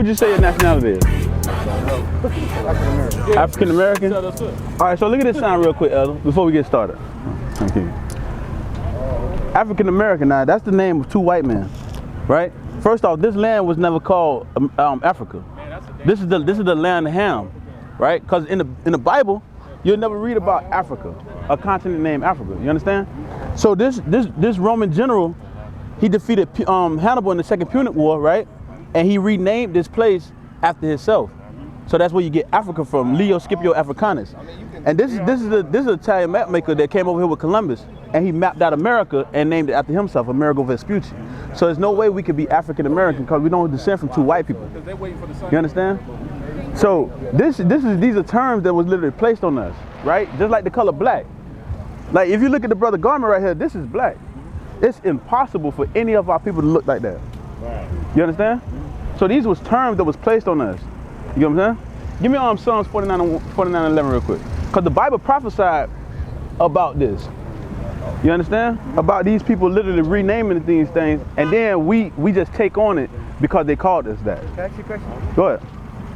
would you say your nationality is? African American? All right, so look at this sign real quick, Elder, before we get started. Thank you. African American, now that's the name of two white men, right? First off, this land was never called Africa. This is the land of Ham, right? Because in the Bible, you'll never read about Africa, a continent named Africa. You understand? So this Roman general, he defeated Hannibal in the Second Punic War, right? And he renamed this place after himself. So that's where you get Africa from, Leo Scipio Africanus. And this is an Italian map maker that came over here with Columbus, and he mapped out America and named it after himself, Amerigo Vespucci. So there's no way we could be African American because we don't descend from two white people. You understand? So these are terms that was literally placed on us, right? Just like the color black. Like if you look at the brother garment right here, this is black. It's impossible for any of our people to look like that. You understand? So these was terms that was placed on us. You know what I'm saying? Give me Psalms 49:11 real quick. Because the Bible prophesied about this. You understand? About these people literally renaming these things, and then we just take on it because they called us that. Can I ask you a question? Go ahead.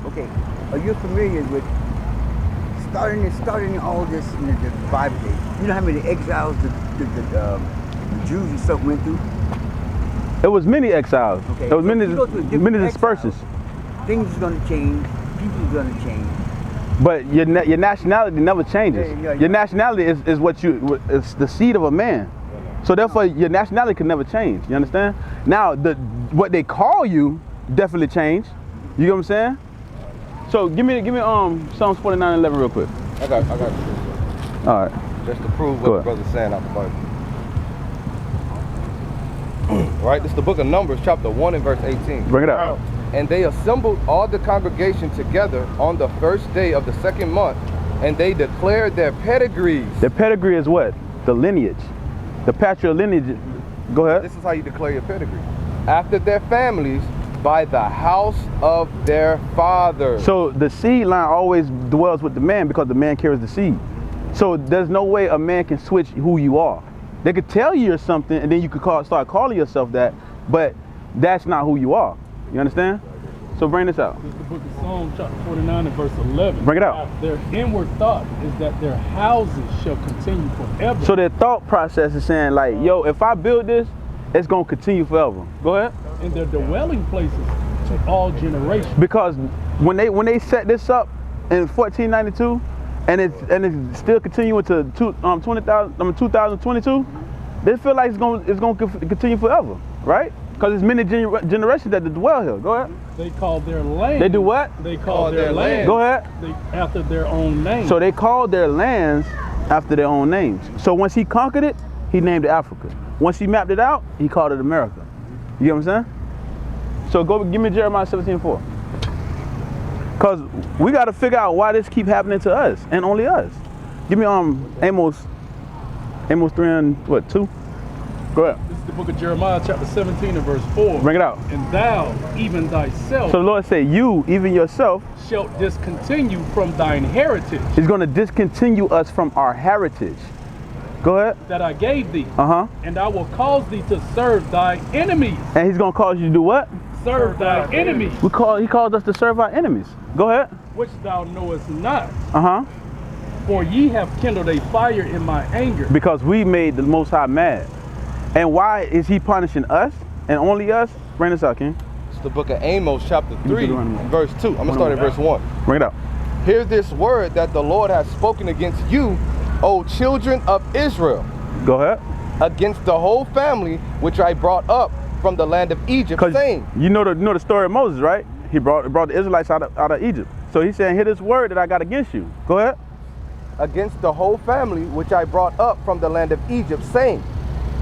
Okay. Are you familiar with starting all this in the Bible days? You know how many exiles the Jews and stuff went through? It was many exiles. Okay. There was many dispersions. Things are going to change. People are going to change. But your nationality never changes. Your nationality is it's the seed of a man. So therefore, your nationality can never change. You understand? Now, what they call you definitely changed. You know what I'm saying? So give me Psalms 49:11 real quick. I got you. All right. Just to prove what the brother's saying out the Bible. Right, this is the book of Numbers, chapter 1 and verse 18. Bring it up. And they assembled all the congregation together on the first day of the second month, and they declared their pedigrees. Their pedigree is what? The lineage. The patrilineage. Go ahead. This is how you declare your pedigree. After their families, by the house of their fathers. So the seed line always dwells with the man because the man carries the seed. So there's no way a man can switch who you are. They could tell you you're something, and then you could start calling yourself that, but that's not who you are. You understand? So bring this out. This is the book of Psalms, chapter 49 and verse 11. Bring it out. Their inward thought is that their houses shall continue forever. So their thought process is saying like, yo, if I build this, it's going to continue forever. Go ahead. And their dwelling places to all generations. Because when they set this up in 1492, and it's still continuing to 2022, they feel like it's going to continue forever, right? Because there's many generations that dwell here. Go ahead. They call their land. They do what? They call their land. Go ahead. After their own name. So they called their lands after their own names. So once he conquered it, he named it Africa. Once he mapped it out, he called it America. You get what I'm saying? So go give me Jeremiah 17:4. Because we got to figure out why this keep happening to us and only us. Give me Amos 3 and what, 2? Go ahead. This is the book of Jeremiah, chapter 17 and verse 4. Bring it out. And thou, even thyself, So the Lord said, you, even yourself, shalt discontinue from thine heritage. He's going to discontinue us from our heritage. Go ahead. That I gave thee. Uh-huh. And I will cause thee to serve thy enemies. And he's going to cause you to do what? Serve thy enemies. He calls us to serve our enemies. Go ahead. Which thou knowest not. Uh-huh. For ye have kindled a fire in my anger. Because we made the Most High mad. And why is he punishing us and only us? Bring this out, King. It's the book of Amos, chapter 3, verse 2. I'm going to start at verse 1. Bring it out. Hear this word that the Lord has spoken against you, O children of Israel. Go ahead. Against the whole family which I brought up from the land of Egypt, saying. You know the story of Moses, right? He brought the Israelites out of Egypt. So he's saying, hear this word that I got against you. Go ahead. Against the whole family which I brought up from the land of Egypt, saying,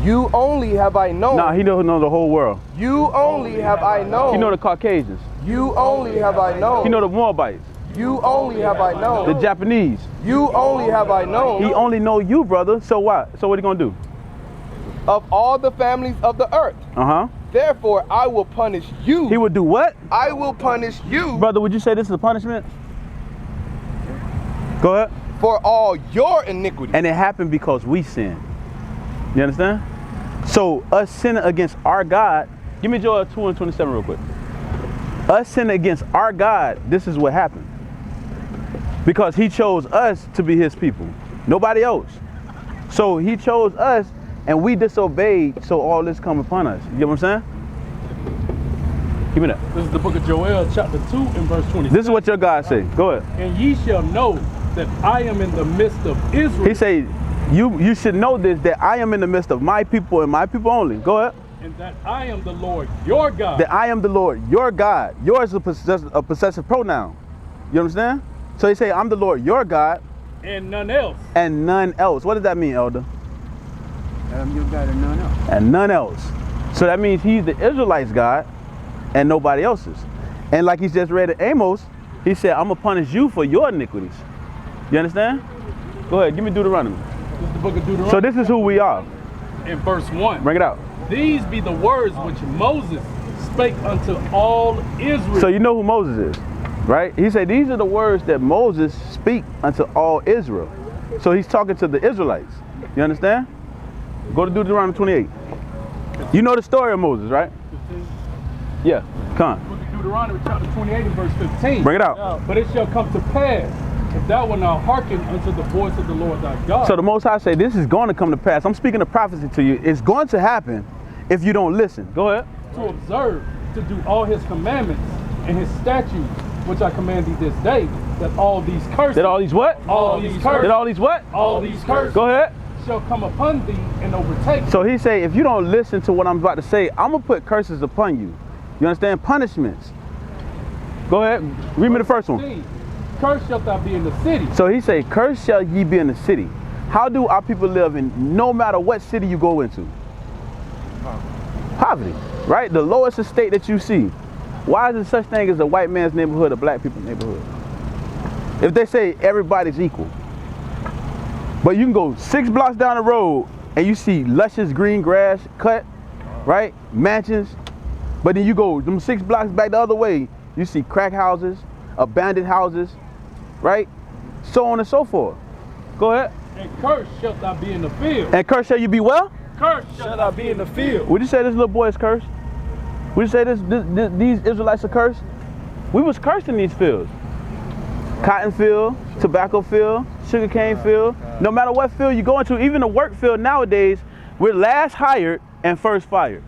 you only have I known. Nah, he don't know the whole world. You only have I known. He know the Caucasians. You only have I known. He know the Moabites. You only have I known. The Japanese. You only have I known. He only know you, brother. So what? So what he gonna do? Of all the families of the earth. Uh-huh. Therefore, I will punish you. He would do what? I will punish you. Brother, would you say this is a punishment? Go ahead. For all your iniquity. And it happened because we sinned. You understand? So us sinning against our God. Give me Joel 2 and 27 real quick. Us sinning against our God, this is what happened. Because he chose us to be his people. Nobody else. So he chose us and we disobeyed, so all this come upon us. You get what I'm saying? Give me that. This is the book of Joel, chapter 2 and verse 20. This is what your God say. Go ahead. And ye shall know that I am in the midst of Israel. He say, you should know this, that I am in the midst of my people and my people only. Go ahead. And that I am the Lord your God. That I am the Lord your God. Yours is a possessive pronoun. You understand? So he say, I'm the Lord your God. And none else. And none else. What does that mean, Elder? Your God and none else. And none else. So that means he's the Israelites' God and nobody else's. And like he just read in Amos, he said, I'm going to punish you for your iniquities. You understand? Go ahead, give me Deuteronomy. This is the book of Deuteronomy. So this is who we are. In verse 1. Bring it out. These be the words which Moses spake unto all Israel. So you know who Moses is, right? He said these are the words that Moses speak unto all Israel. So he's talking to the Israelites. You understand? Go to Deuteronomy 28. You know the story of Moses, right? 15. Yeah, come on. Book of Deuteronomy chapter 28 and verse 15. Bring it out. But it shall come to pass, if thou wilt not hearken unto the voice of the Lord thy God. So the Most High say this is going to come to pass. I'm speaking of prophecy to you. It's going to happen if you don't listen. Go ahead. To observe, to do all his commandments and his statutes, which I command thee this day, that all these curses. Did all these what? All these curses. Did all these what? All these curses. Go ahead. Shall come upon thee and overtake thee. So he say, if you don't listen to what I'm about to say, I'm going to put curses upon you. You understand? Punishments. Go ahead. Read me the first one. Cursed shalt thou be in the city. So he say, cursed shall ye be in the city. How do our people live in no matter what city you go into? Poverty, right? The lowest estate that you see. Why is there such thing as a white man's neighborhood, a black people's neighborhood? If they say everybody's equal. But you can go 6 blocks down the road and you see luscious green grass cut, right? Mansions. But then you go them 6 blocks back the other way, you see crack houses, abandoned houses, right? So on and so forth. Go ahead. And cursed shalt thou be in the field. And cursed shall you be well? Cursed shalt thou be in the field. Would you say this little boy is cursed? Would you say these Israelites are cursed? We was cursed in these fields. Cotton field, tobacco field, sugarcane field. No matter what field you go into, even the work field nowadays, we're last hired and first fired.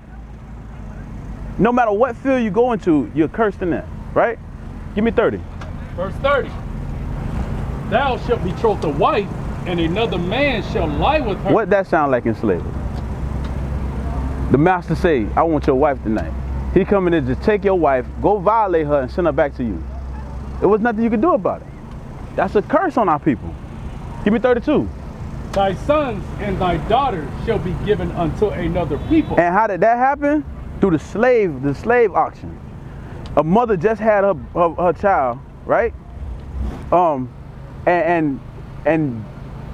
No matter what field you go into, you're cursed in that, right? Give me 30. Verse 30. Thou shalt betroth a wife, and another man shall lie with her. What that sound like in slavery? The master say, I want your wife tonight. He come in and just take your wife, go violate her, and send her back to you. There was nothing you could do about it. That's a curse on our people. Give me 32. Thy sons and thy daughters shall be given unto another people. And how did that happen? Through the slave auction. A mother just had her child, right? And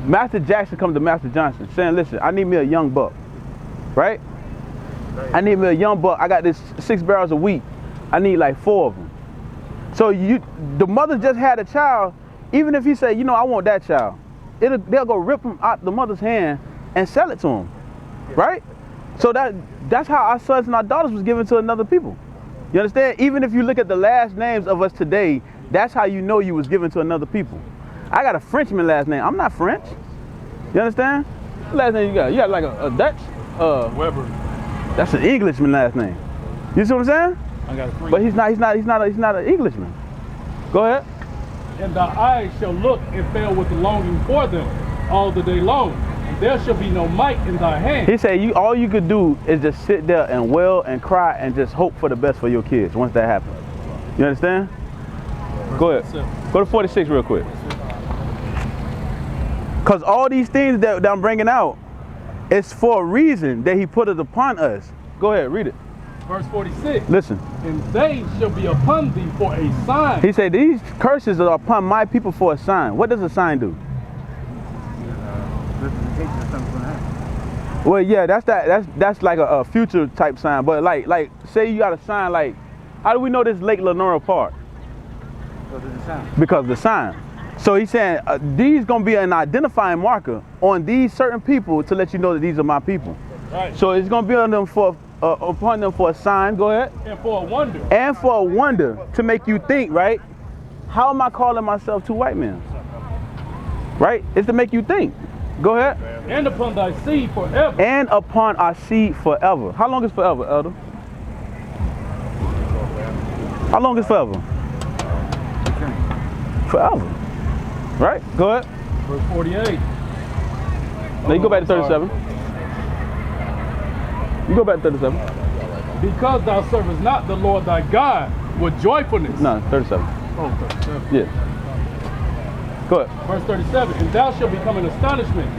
Master Jackson comes to Master Johnson saying, listen, I need me a young buck, right? I need me a young buck. I got this 6 barrels of wheat. I need like 4 of them. So the mother just had a child. Even if he say, you know, I want that child, they'll go rip him out the mother's hand and sell it to him, right? So that's how our sons and our daughters was given to another people. You understand? Even if you look at the last names of us today, that's how you know you was given to another people. I got a Frenchman last name. I'm not French. You understand? What last name you got? You got like a Dutch? Weber. That's an Englishman last name. You see what I'm saying? I got a French. But he's not an Englishman. Go ahead. And thy eyes shall look and fail with longing for them all the day long. And there shall be no might in thy hand. He said all you could do is just sit there and wail and cry and just hope for the best for your kids once that happens. You understand? Go ahead. Go to 46 real quick. Because all these things that I'm bringing out, it's for a reason that he put it upon us. Go ahead, read it. Verse 46. Listen. And they shall be upon thee for a sign. He said, these curses are upon my people for a sign. What does a sign do? Representation of something gonna happen. Well, yeah, that's like a future type sign. But like say you got a sign like, how do we know this Lake Lenora Park? Because of the sign. Because of the sign. So he's saying these gonna be an identifying marker on these certain people to let you know that these are my people. Right. So it's gonna be on them for upon them for a sign. Go ahead. And for a wonder. And for a wonder, to make you think, right? How am I calling myself two white men? Right? It's to make you think. Go ahead. And upon thy seed forever. And upon our seed forever. How long is forever, Elder? How long is forever? Forever. Right? Go ahead. Verse 48. Now you go back to 37. You go back to 37. Because thou servest not the Lord thy God with joyfulness. No, 37. Oh, 37. Yeah. Go ahead. Verse 37. And thou shalt become an astonishment,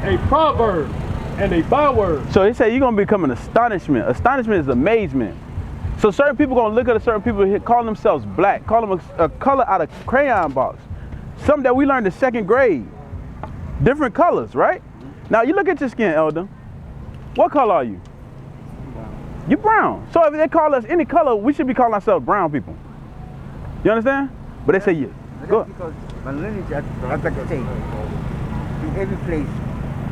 a proverb, and a byword. So he said you're going to become an astonishment. Astonishment is amazement. So certain people going to look at certain people here, call themselves black, call them a color out of crayon box. Something that we learned in 2nd grade. Different colors, right? Now you look at your skin, Elder. What color are you? You brown. So if they call us any color, we should be calling ourselves brown people. You understand? But they say yeah. Go ahead. Because my lineage, I'd like to say, in every place,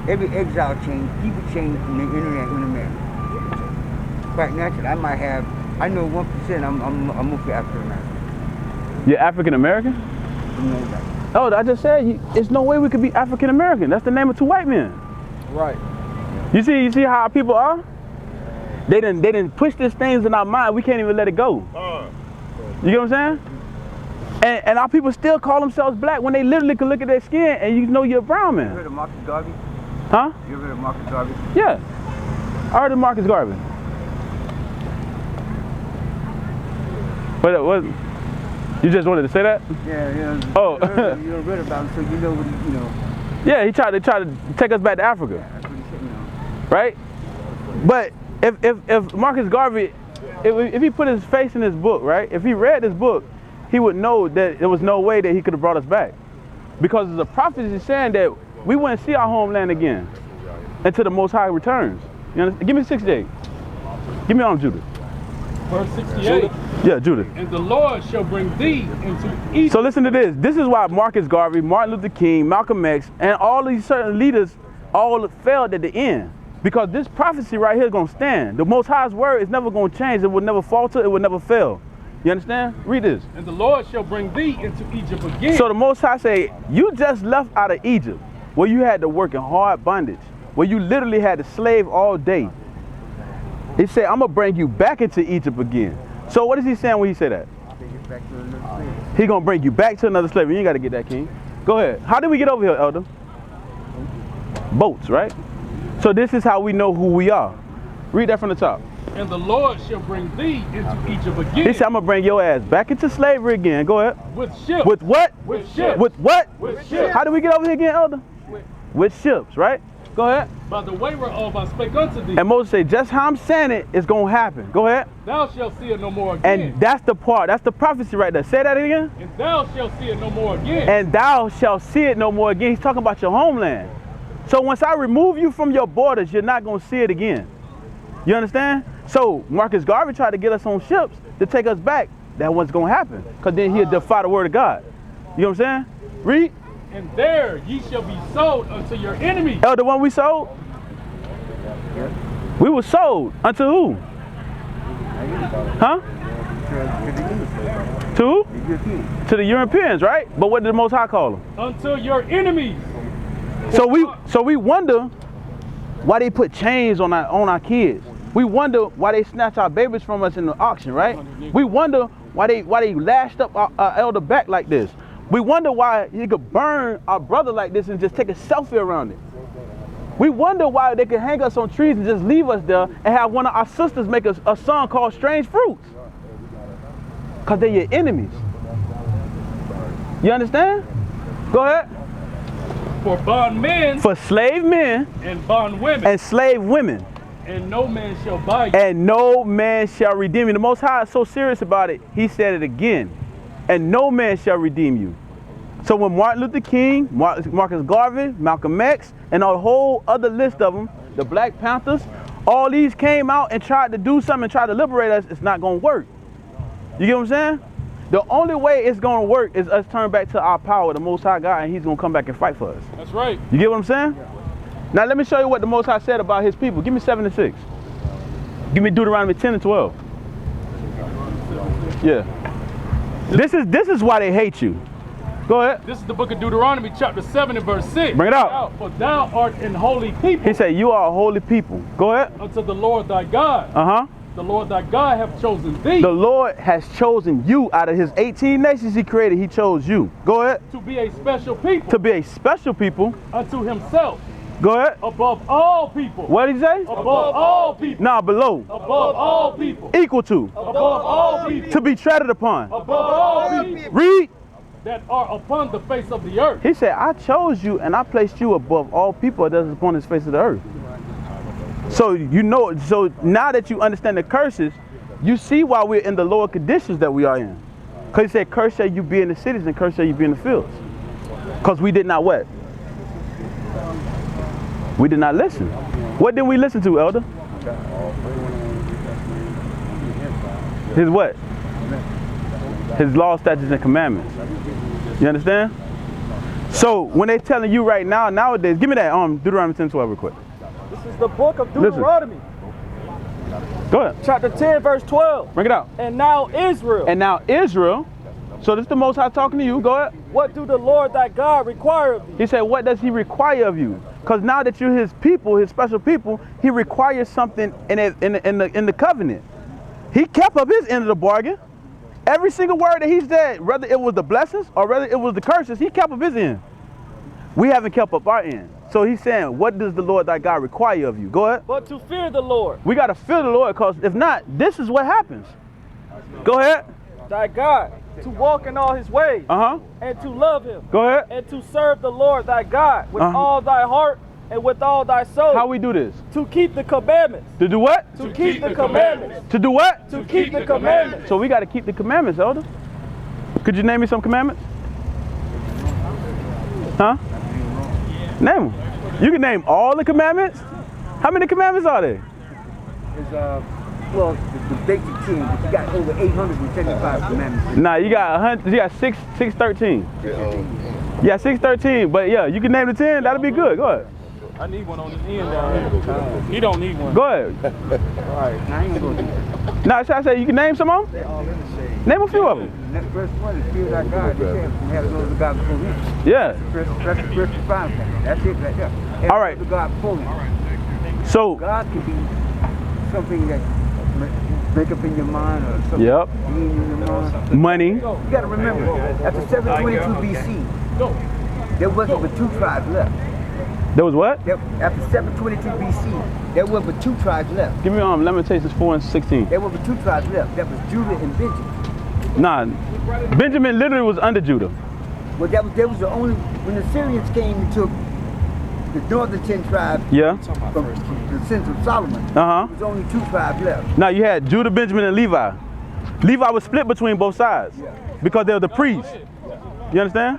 every exile change, people change in the internet in America. Quite naturally, I might have, I know 1% I'm mostly African American. You're African American? Oh, I just said it's no way we could be African American. That's the name of two white men. Right. You see how our people are? They didn't push these things in our mind. We can't even let it go. You get what I'm saying? And our people still call themselves black when they literally can look at their skin and you know you're a brown man. You heard of Marcus Garvey? Huh? You ever heard of Marcus Garvey? Yeah. I heard of Marcus Garvey. What? You just wanted to say that? Yeah. Oh. You read about him, so you know what he, you know. Yeah, he tried to take us back to Africa. Yeah, that's what he said, you know. Right? But if Marcus Garvey, if he put his face in this book, right? If he read this book, he would know that there was no way that he could have brought us back. Because there's a prophecy saying that we wouldn't see our homeland again until the Most High returns. You understand? Give me 68. Give me on Judith. Verse 68. Yeah, Judith. And the Lord shall bring thee into Egypt. So listen to this. This is why Marcus Garvey, Martin Luther King, Malcolm X, and all these certain leaders all failed at the end. Because this prophecy right here is going to stand. The Most High's word is never going to change. It will never falter. It will never fail. You understand? Read this. And the Lord shall bring thee into Egypt again. So the Most High say, you just left out of Egypt, where you had to work in hard bondage, where you literally had to slave all day. He said, I'm going to bring you back into Egypt again. So what is he saying when he said that? He's going to bring you back to another slavery. You ain't got to get that, King. Go ahead. How did we get over here, Elder? Boats, right? So this is how we know who we are. Read that from the top. And the Lord shall bring thee into Egypt again. He said, I'm going to bring your ass back into slavery again. Go ahead. With ships. With what? With ships. With what? With ships. How do we get over here again, Elder? With ships, right? Go ahead. By the way whereof I spake unto thee. And Moses said, just how I'm saying it, it's going to happen. Go ahead. Thou shalt see it no more again. And that's the part. That's the prophecy right there. Say that again. And thou shalt see it no more again. And thou shalt see it no more again. He's talking about your homeland. So once I remove you from your borders, you're not going to see it again. You understand? So Marcus Garvey tried to get us on ships to take us back. That wasn't going to happen. Because then he'll defy the word of God. You know what I'm saying? Read. And there ye shall be sold unto your enemies. Oh, the one we sold? We were sold unto who? Huh? To who? To the Europeans, right? But what did the Most High call them? Unto your enemies. So we wonder why they put chains on our kids. We wonder why they snatch our babies from us in the auction, right? We wonder why they lashed up our elder back like this. We wonder why he could burn our brother like this and just take a selfie around it. We wonder why they could hang us on trees and just leave us there and have one of our sisters make a song called Strange Fruits. Because they're your enemies. You understand? Go ahead. For bondmen. For slave men. And bondwomen. And slave women. And no man shall buy you. And no man shall redeem you. The Most High is so serious about it, he said it again. And no man shall redeem you. So when Martin Luther King, Marcus Garvey, Malcolm X, and a whole other list of them, the Black Panthers, all these came out and tried to do something and try to liberate us, it's not going to work. You get what I'm saying? The only way it's going to work is us turn back to our power, the Most High God, and he's going to come back and fight for us. That's right. You get what I'm saying? Now let me show you what the Most High said about his people. Give me 7 and 6. Give me Deuteronomy 10 and 12. Yeah. This is why they hate you. Go ahead. This is the book of Deuteronomy, chapter 7 and verse 6. Bring it out. For thou art an holy people. He said, you are a holy people. Go ahead. Unto the Lord thy God. Uh-huh. The Lord thy God hath chosen thee. The Lord has chosen you out of his 18 nations he created. He chose you. Go ahead. To be a special people. To be a special people. Unto himself. Go ahead. Above all people. What did he say? Above all people. Nah, below. Above all people. Equal to. Above all people. To be treaded upon. Above all people. Read. That are upon the face of the earth. He said, I chose you and I placed you above all people that is upon the face of the earth. So you know, so now that you understand the curses, you see why we're in the lower conditions that we are in. Because he said, curse shall you be in the cities and curse shall you be in the fields. Because we did not what? We did not listen. What did we listen to, Elder? His what? His law, statutes, and commandments. You understand? So when they're telling you right now, nowadays, give me that Deuteronomy 10:12 real quick. This is the book of Deuteronomy. Go ahead. Chapter 10, verse 12. Bring it out. And now Israel. And now Israel. So this is the Most High talking to you. Go ahead. What do the Lord thy God require of thee? He said, what does he require of you? Because now that you're his people, his special people, he requires something in the covenant. He kept up his end of the bargain. Every single word that he said, whether it was the blessings or whether it was the curses, he kept up his end. We haven't kept up our end. So he's saying, what does the Lord thy God require of you? Go ahead. But to fear the Lord. We got to fear the Lord, because if not, this is what happens. Go ahead. Thy God, to walk in all his ways. And to love him. Go ahead. And to serve the Lord thy God with all thy heart and with all thy soul. How we do this? To keep the commandments. To do what? To keep the commandments. To do what? To keep the commandments. So we got to keep the commandments, Elder. Could you name me some commandments? Huh? Name them. You can name all the commandments? How many commandments are there? Well, the basic 10, but you got over 875 commandments. Nah, you got 613. Yeah, 613, but yeah, you can name the 10, that'll be good. Go ahead. I need one on the end down here. He don't need one. Go ahead. All right, now I ain't gonna do that. Nah, should I say you can name some of them? They're all in the same. Name a few of them. Next first one is fear thy God. They say we have no other God before me. Yeah. That's the first five things. That's it right there. All right. The God before me. So God can be something that make up in your mind or something. Yep. Being in your mind. Money. You got to remember, after 722 BC, there wasn't but 2 tribes left. There was what? After 722 BC, there were but 2 tribes left. Give me Lamentations 4 and 16. There were but 2 tribes left. That was Judah and Benjamin. Nah, Benjamin literally was under Judah. Well, that was the only, when the Syrians came and took the northern 10 tribes Yeah. from the sons of Solomon, there was only 2 tribes left. Now you had Judah, Benjamin, and Levi. Levi was split between both sides because they were the priests. You understand?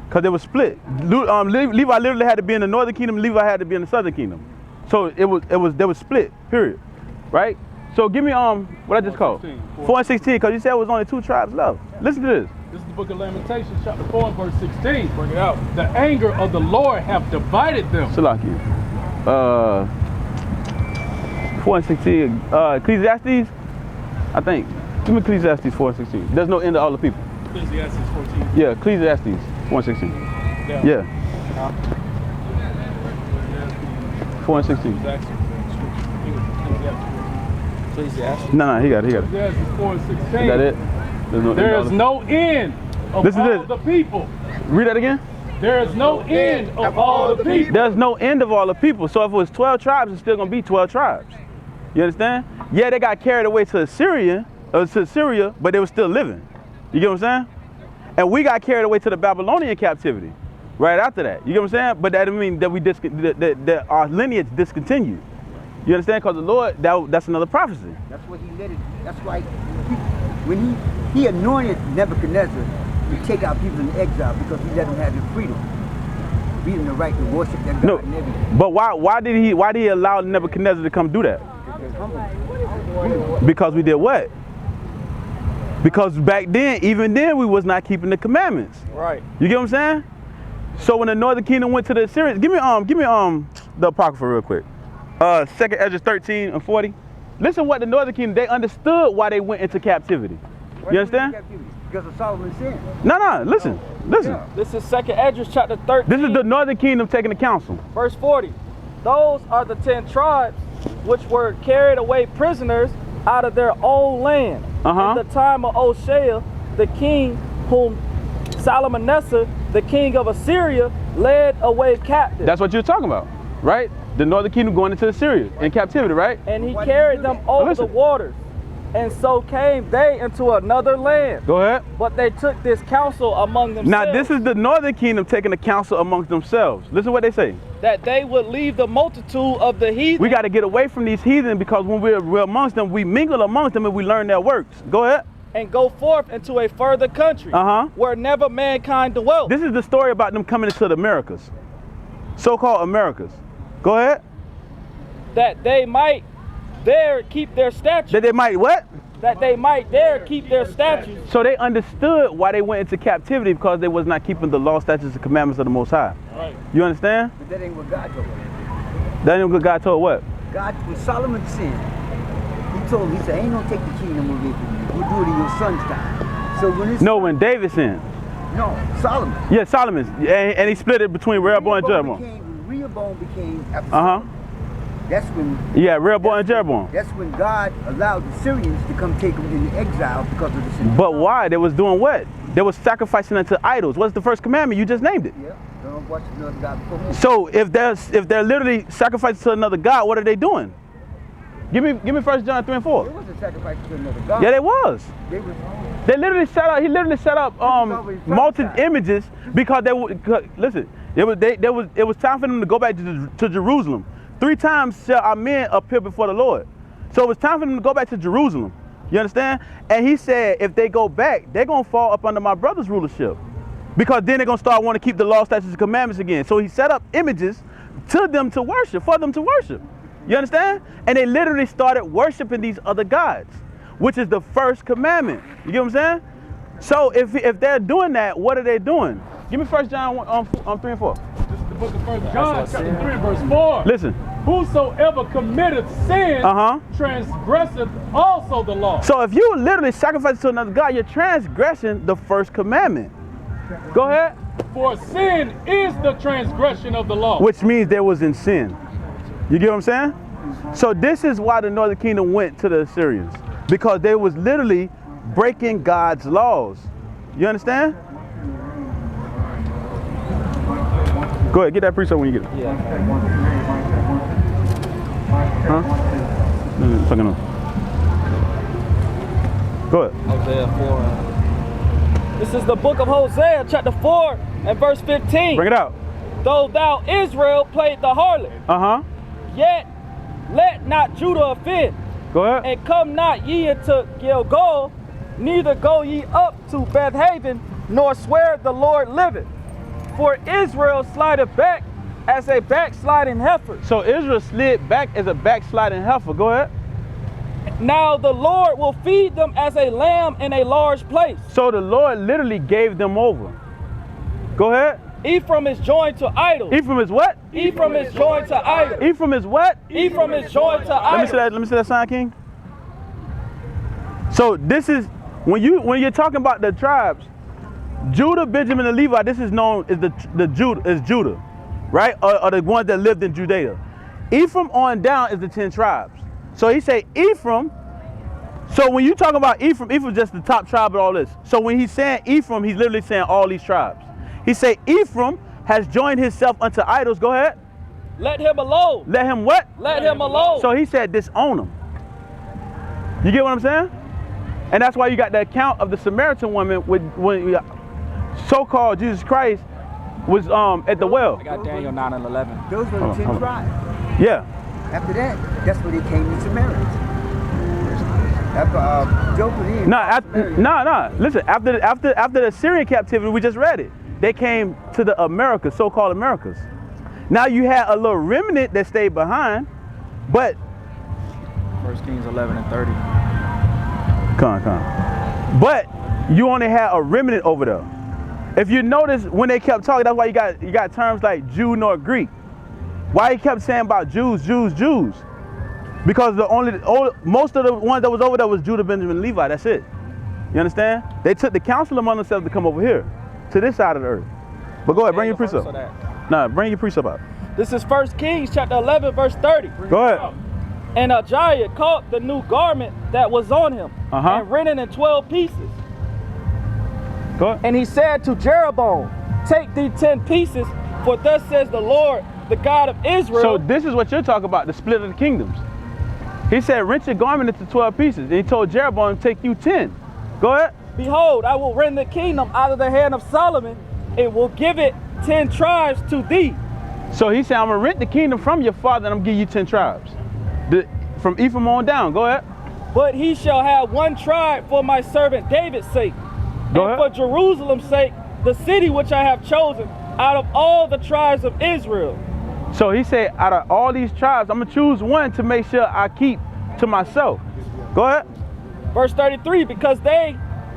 Because they were split. Levi literally had to be in the northern kingdom, Levi had to be in the southern kingdom. So they were split, period. Right? So give me what I just called 4 and 16, because you said it was only 2 tribes left. Listen to this. This is the book of Lamentations, chapter 4 and verse 16. Bring it out. The anger of the Lord hath divided them. Salaki. 4 and 16. Ecclesiastes, I think. Give me Ecclesiastes 4 and 16. There's no end to all the people. Ecclesiastes 14. Yeah, Ecclesiastes 4 and 16. Yeah. 4 and 16. No, he got it. Ecclesiastes 4 and 16. Is that it? There is no end of all the people. Read that again. There is no end of all the people. There's no end of all the people. So if it was 12 tribes, it's still going to be 12 tribes. You understand? Yeah, they got carried away to Syria, but they were still living. You get what I'm saying? And we got carried away to the Babylonian captivity right after that. You get what I'm saying? But that doesn't mean that that our lineage discontinued. You understand? Because the Lord, that's another prophecy. That's what he let it. That's why when he anointed Nebuchadnezzar to take out people in exile, because he let them have their freedom, give them the right to worship their God and everything. But why did he allow Nebuchadnezzar to come do that? Because we did what? Because back then, even then, we was not keeping the commandments. Right. You get what I'm saying? So when the northern kingdom went to the Assyrians, give me the Apocrypha real quick. 2nd Ezra 13 and 40. listen what the Northern Kingdom, they understood why they went into captivity. You understand? Because of Solomon's sin. No, listen. Yeah. This is 2nd Esdras chapter 13. This is the Northern Kingdom taking the counsel. Verse 40. Those are the 10 tribes which were carried away prisoners out of their own land in the time of Hoshea, the king whom Salmanasseh, the king of Assyria, led away captive. That's what you're talking about, right? The Northern Kingdom going into Assyria in captivity, right? And he carried them over the waters. And so came they into another land. Go ahead. But they took this counsel among themselves. Now this is the Northern Kingdom taking the counsel amongst themselves. Listen what they say. That they would leave the multitude of the heathen. We got to get away from these heathen, because when we're amongst them, we mingle amongst them and we learn their works. Go ahead. And go forth into a further country where never mankind dwelt. This is the story about them coming into the Americas. So-called Americas. Go ahead. That they might there keep their statutes. That they might what? That they might there keep their statutes. So they understood why they went into captivity, because they was not keeping the law, statutes, and commandments of the Most High. Right. You understand? But that ain't what God told him. That ain't what God told what? God, when Solomon sinned, he told him, he said, I ain't gonna take the kingdom away from you. We'll do it in your son's time. So when it's when David sinned. No, Solomon. Yeah, Solomon. And he split it between Rehoboam and Jeroboam. Rehoboam became after Solomon. That's when. Yeah, Rehoboam and Jeroboam. That's when God allowed the Syrians to come take them into exile because of the sin. But why? They was doing what? They was sacrificing unto idols. What's the first commandment? You just named it. Yeah. Don't watch another God before me. So if they're literally sacrificing to another God, what are they doing? Give me 1 John 3 and 4. It wasn't sacrificing to another God. Yeah, they was. They literally set up. He literally set up molten images because they would listen. It was time for them to go back to Jerusalem. 3 times shall our men appear before the Lord. So it was time for them to go back to Jerusalem. You understand? And he said, if they go back, they're gonna fall up under my brother's rulership, because then they're gonna start wanting to keep the law, statutes, and commandments again. So he set up images to them to worship, for them to worship. You understand? And they literally started worshiping these other gods, which is the first commandment. You get what I'm saying? So if they're doing that, what are they doing? Give me 1 John 3 and 4. This is the book of 1 John, chapter 3, verse 4. Listen. Whosoever committeth sin transgresseth also the law. So if you literally sacrifice to another God, you're transgressing the first commandment. Go ahead. For sin is the transgression of the law. Which means they was in sin. You get what I'm saying? So this is why the Northern Kingdom went to the Assyrians, because they was literally breaking God's laws. You understand? Go ahead, get that precept when you get it. Yeah. Huh? Fucking on. Go ahead. Hosea 4. This is the book of Hosea, chapter 4 and verse 15. Bring it out. Though thou Israel played the harlot, yet let not Judah offend. Go ahead. And come not ye into Gilgal, neither go ye up to Bethaven, nor swear the Lord liveth. For Israel slided back as a backsliding heifer. So Israel slid back as a backsliding heifer. Go ahead. Now the Lord will feed them as a lamb in a large place. So the Lord literally gave them over. Go ahead. Ephraim is joined to idols. Ephraim is what? Ephraim is joined to idols. Ephraim is what? Ephraim is joined to idols. Let me see that sign, King. So this is when you're talking about the tribes, Judah, Benjamin, and Levi. This is known as Judah, right? Or the ones that lived in Judea. Ephraim on down is the 10 tribes. So he say Ephraim. So when you talk about Ephraim is just the top tribe of all this. So when he's saying Ephraim, he's literally saying all these tribes. He say Ephraim has joined himself unto idols. Go ahead. Let him alone. Let him what? Let him alone. So he said disown him. You get what I'm saying? And that's why you got the account of the Samaritan woman when so-called Jesus Christ was at the well. I got Daniel 9 and 11. Those were the 10 tribes. Yeah. After that, that's where they came to Samaritans. No. Listen, after the Syrian captivity, we just read it. They came to the Americas, so-called Americas. Now you had a little remnant that stayed behind, but 1 Kings 11 and 30. Come on. But you only had a remnant over there. If you notice, when they kept talking, that's why you got terms like Jew nor Greek. Why he kept saying about Jews, Jews, Jews? Because most of the ones that was over there was Judah, Benjamin, and Levi. That's it. You understand? They took the counsel among themselves to come over here, to this side of the earth. But go ahead, bring your precept. Nah, bring your precept out. This is 1 Kings chapter 11, verse 30. Go ahead. And Ahiah caught the new garment that was on him and rent it in 12 pieces. Go ahead. And he said to Jeroboam, take thee 10 pieces, for thus says the Lord, the God of Israel. So this is what you're talking about, the split of the kingdoms. He said, rent your garment into 12 pieces. And he told Jeroboam to take you 10. Go ahead. Behold, I will rend the kingdom out of the hand of Solomon, and will give it 10 tribes to thee. So he said, I'm going to rent the kingdom from your father, and I'm going to give you 10 tribes. From Ephraim on down. Go ahead. But he shall have one tribe for my servant David's sake. Go and ahead. for Jerusalem's sake, the city which I have chosen out of all the tribes of Israel. So he said, out of all these tribes, I'm going to choose one to make sure I keep to myself. Go ahead. Verse 33, because they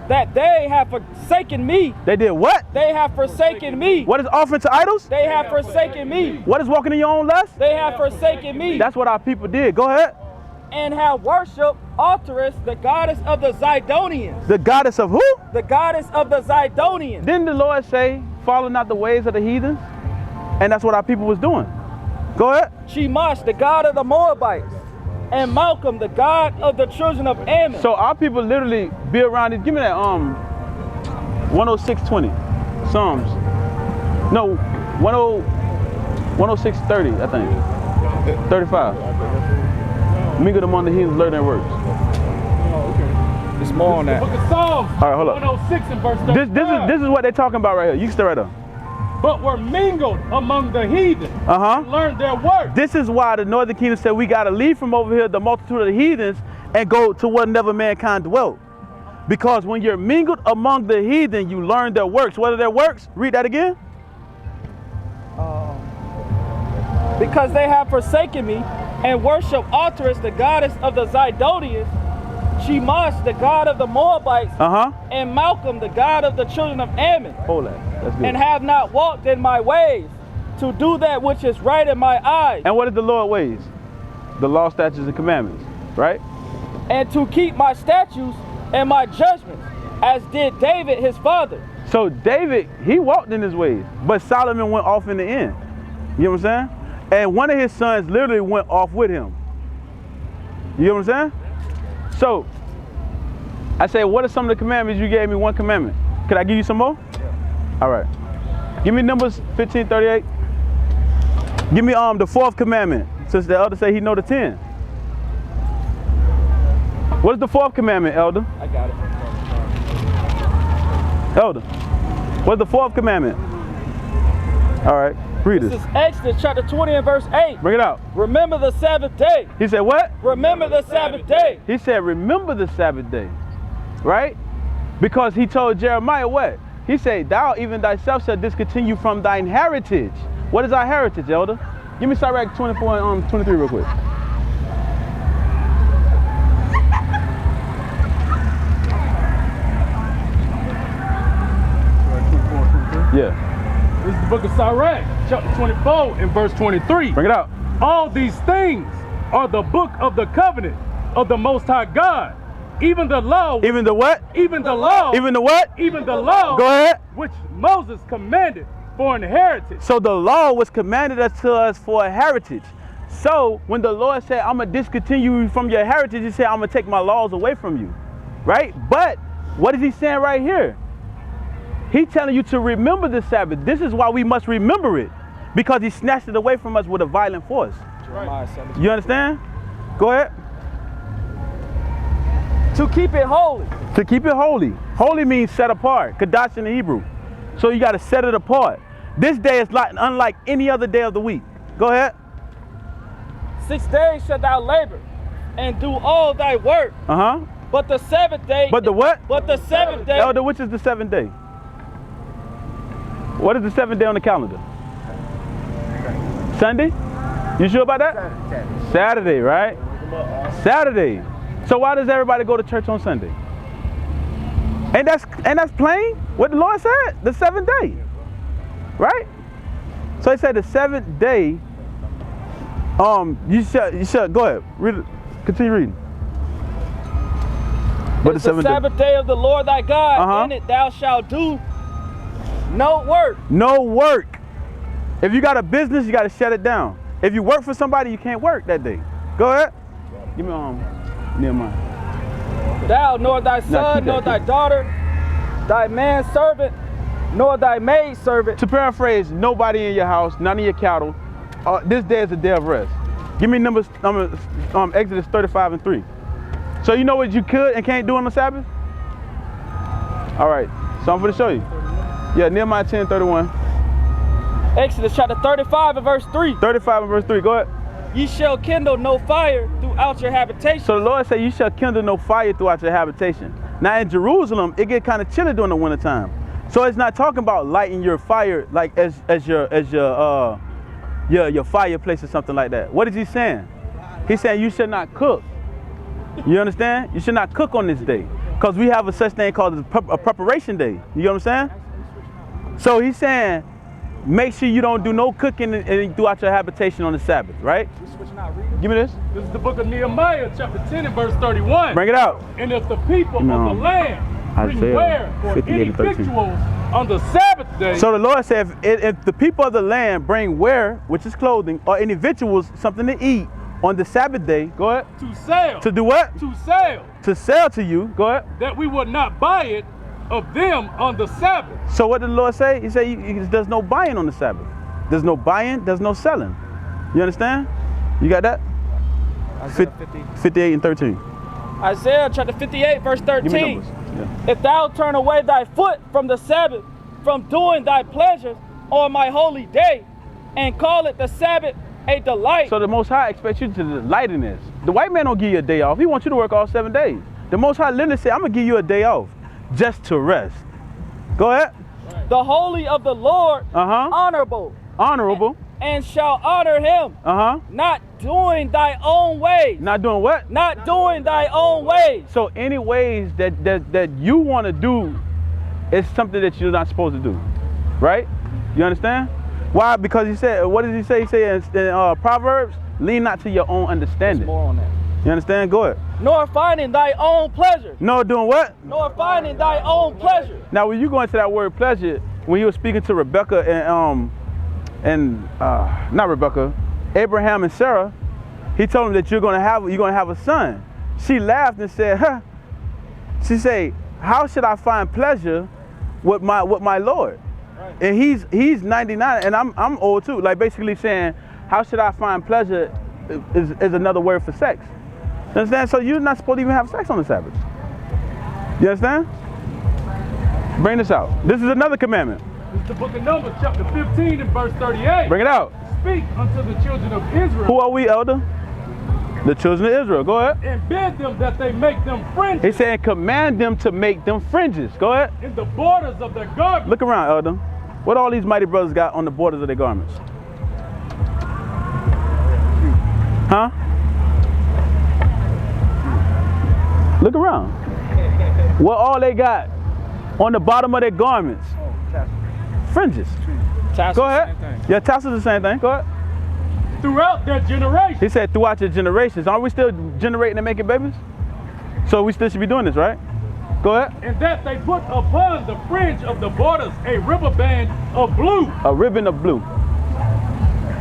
have forsaken me. They did what? They have forsaken me. What is offering to idols? They have forsaken me. What is walking in your own lust? They have forsaken me. That's what our people did. Go ahead. And have worshipped Artemis, the goddess of the Zidonians. The goddess of who? The goddess of the Zidonians. Didn't the Lord say, follow not the ways of the heathens? And that's what our people was doing. Go ahead. Chemosh, the god of the Moabites. And Malcolm, the god of the children of Ammon. So our people literally be around it. Give me that 106:20. Psalms. No, 106:30, I think. 35. Mingled among the heathens, learn their works. It's more on that. Book of Psalms, All right, hold up. 106 and verse 35. This is what they're talking about right here. You can stay right there. But were mingled among the heathen and learned their work. This is why the northern kingdom said we got to leave from over here the multitude of the heathens and go to where never mankind dwelt. Because when you're mingled among the heathen, you learn their works. What are their works? Read that again. Because they have forsaken me and worship Artemis, the goddess of the Zidonians, Chemosh, the god of the Moabites, and Malcolm, the god of the children of Ammon. Hold that. That's good. And have not walked in my ways to do that which is right in my eyes. And what is the Lord's ways? The law, statutes, and commandments, right? And to keep my statutes and my judgments, as did David his father. So David, he walked in his ways, but Solomon went off in the end. You know what I'm saying? And one of his sons literally went off with him. You know what I'm saying? So, I say, what are some of the commandments? You gave me one commandment. Could I give you some more? Yeah. All right. Give me Numbers 15:38. Give me the fourth commandment, since the elder say he know the 10. What is the fourth commandment, elder? I got it. Elder, what's the fourth commandment? All right, read This it. is Exodus chapter 20 and verse 8. Bring it out. Remember the Sabbath day. He said what? Remember the Sabbath day. He said remember the Sabbath day, right? Because he told Jeremiah what? He said, thou even thyself shalt discontinue from thine heritage. What is our heritage, elder? Give me Sirach 24 and 23 real quick. Yeah. This is the book of Sirach, chapter 24 and verse 23. Bring it out. All these things are the book of the covenant of the Most High God. Even the law. Even the what? Even the law. Even the what? Even the law. Go ahead. Which Moses commanded for an heritage. So the law was commanded to us for a heritage. So when the Lord said, I'm going to discontinue you from your heritage, he said, I'm going to take my laws away from you. Right? But what is he saying right here? He's telling you to remember the Sabbath. This is why we must remember it. Because he snatched it away from us with a violent force. Right. You understand? Go ahead. To keep it holy. To keep it holy. Holy means set apart. Kadash in the Hebrew. So you got to set it apart. This day is unlike any other day of the week. Go ahead. 6 days shalt thou labor and do all thy work. But the seventh day. But the what? But the seventh day. Elder, which is the seventh day? What is the seventh day on the calendar? Sunday? You sure about that? Saturday, right? Saturday. So why does everybody go to church on Sunday? And that's plain what the Lord said, the seventh day. Right? So he said the seventh day, you should go ahead, read it. Continue reading. But it's the Sabbath day of the Lord thy God. In it thou shalt do no work. No work. If you got a business, you got to shut it down. If you work for somebody, you can't work that day. Go ahead. Give me Nehemiah. Thou, nor thy son, nor thy daughter, thy manservant, nor thy maidservant. To paraphrase, nobody in your house, none of your cattle. This day is a day of rest. Give me Exodus 35:3. So you know what you could and can't do on the Sabbath? All right, so I'm going to show you. Yeah, Nehemiah 10:31. Exodus chapter 35 and verse 3. 35 and verse 3, go ahead. Ye shall kindle no fire throughout your habitation. So the Lord said you shall kindle no fire throughout your habitation. Now in Jerusalem, it get kind of chilly during the wintertime. So it's not talking about lighting your fire like as your fireplace or something like that. What is he saying? He's saying you should not cook. You understand? You should not cook on this day. Because we have a such thing called a preparation day. You know what I'm saying? So he's saying, make sure you don't do no cooking throughout your habitation on the Sabbath, right? Give me this. This is the book of Nehemiah, chapter 10 and verse 31. Bring it out. And if the people of the land bring ware for any victuals on the Sabbath day. So the Lord said, if the people of the land bring ware, which is clothing, or any victuals, something to eat, on the Sabbath day, go ahead. To sell. To do what? To sell. To sell to you, go ahead. That we would not buy it of them on the Sabbath. So what did the Lord say? He said there's no buying on the Sabbath. There's no buying, there's no selling. You understand? You got that? Isaiah 58 and 13. Isaiah chapter 58 verse 13. Give me numbers. Yeah. If thou turn away thy foot from the Sabbath, from doing thy pleasures on my holy day, and call it the Sabbath a delight. So the Most High expects you to delight in this. The white man don't give you a day off. He wants you to work all 7 days. The Most High literally said, I'm going to give you a day off just to rest. Go ahead. The holy of the Lord, honorable. Honorable. And shall honor him. Not doing thy own ways. Not doing what? Not doing thy own ways. So any ways that you want to do is something that you're not supposed to do. Right? You understand? Why? Because he said, what does he say? He said in Proverbs, lean not to your own understanding. There's more on that. You understand? Go ahead. Nor finding thy own pleasure. No, doing what? Nor finding thy own pleasure. Now, when you go into that word pleasure, when you were speaking to Rebecca not Rebecca, Abraham and Sarah, he told them that you're gonna have a son. She laughed and said, huh. She said, how should I find pleasure with my Lord? Right. And he's 99 and I'm old too. Like basically saying, how should I find pleasure is another word for sex. You understand? So you're not supposed to even have sex on the Sabbath. You understand? Bring this out. This is another commandment. This is the book of Numbers, chapter 15 and verse 38. Bring it out. Speak unto the children of Israel. Who are we, elder? The children of Israel. Go ahead. And bid them that they make them fringes. He said, command them to make them fringes. Go ahead. In the borders of their garments. Look around, elder. What all these mighty brothers got on the borders of their garments? Huh? Look around. What all they got on the bottom of their garments? Fringes. Tassels. Go ahead. Yeah, tassels the same thing. Go ahead. Throughout their generations. He said throughout your generations. Aren't we still generating and making babies? So we still should be doing this, right? Go ahead. And that they put upon the fringe of the borders a ribbon of blue. A ribbon of blue.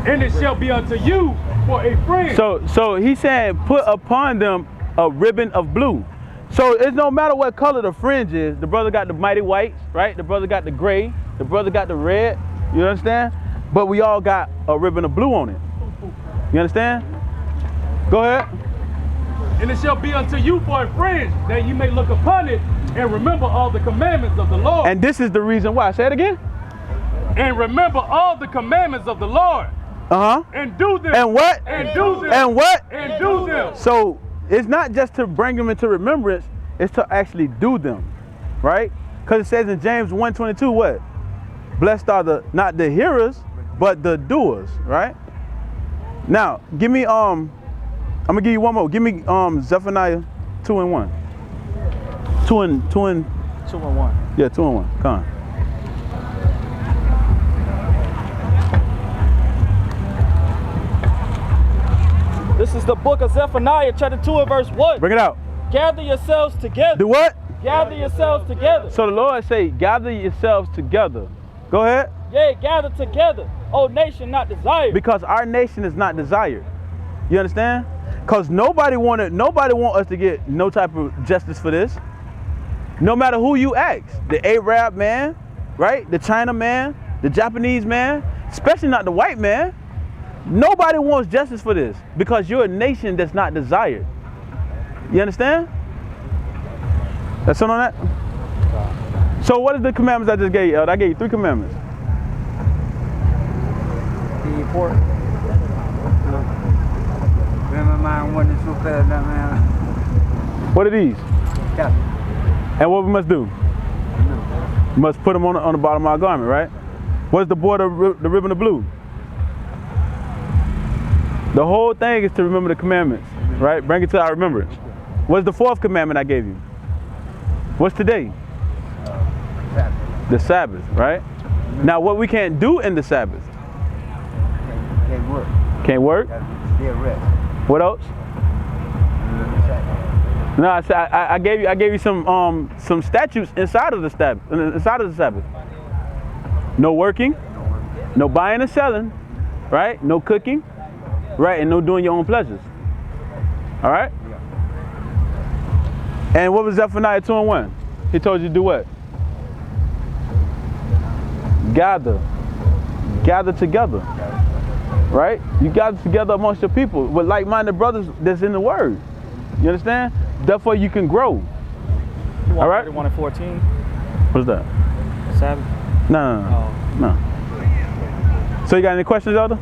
And it shall be unto you for a fringe. So he said put upon them a ribbon of blue. So it's no matter what color the fringe is. The brother got the mighty whites, right? The brother got the gray. The brother got the red. You understand? But we all got a ribbon of blue on it. You understand? Go ahead. And it shall be unto you for a fringe, that you may look upon it and remember all the commandments of the Lord. And this is the reason why. Say it again. And remember all the commandments of the Lord. And do them. And what? And do them. And what? And do them. So it's not just to bring them into remembrance, it's to actually do them, right? Because it says in James 1:22, what? Blessed are not the hearers, but the doers, right? Now, give me, I'm gonna give you one more. Give me Zephaniah 2:1. 2 and 1. Yeah, 2 and 1. Come on. This This is the book of Zephaniah, chapter 2 and verse 1. Bring it out. Gather yourselves together. Do what? Gather yourselves together. So the Lord say, gather yourselves together. Go ahead. Yea, gather together, O nation not desired. Because our nation is not desired. You understand? Because nobody want us to get no type of justice for this. No matter who you ask. The Arab man, right? The China man, the Japanese man, especially not the white man. Nobody wants justice for this because you're a nation that's not desired. You understand? That's on that? So what is the commandments I just gave you, Elder? I gave you 3 commandments. The report. My mind wasn't so fast, man. What are these? Yeah. And what we must do? We must put them on the bottom of our garment, right? What's the border, the ribbon of blue? The whole thing is to remember the commandments, right? Bring it to our remembrance. What's the 4th commandment I gave you? What's today? The Sabbath, right? Now what we can't do in the Sabbath? Can't work. Can't work? Still rest. What else? No, I gave you some statutes inside of the Sabbath. No working, no buying and selling, right? No cooking, right? And no doing your own pleasures. All right? And what was Zephaniah 2 and 1? He told you to do what? Gather together, right? You gather together amongst your people with like-minded brothers that's in the Word. You understand? Therefore, you can grow. All right? 1 and 14. What's that? Sabbath. No. So you got any questions, Elder?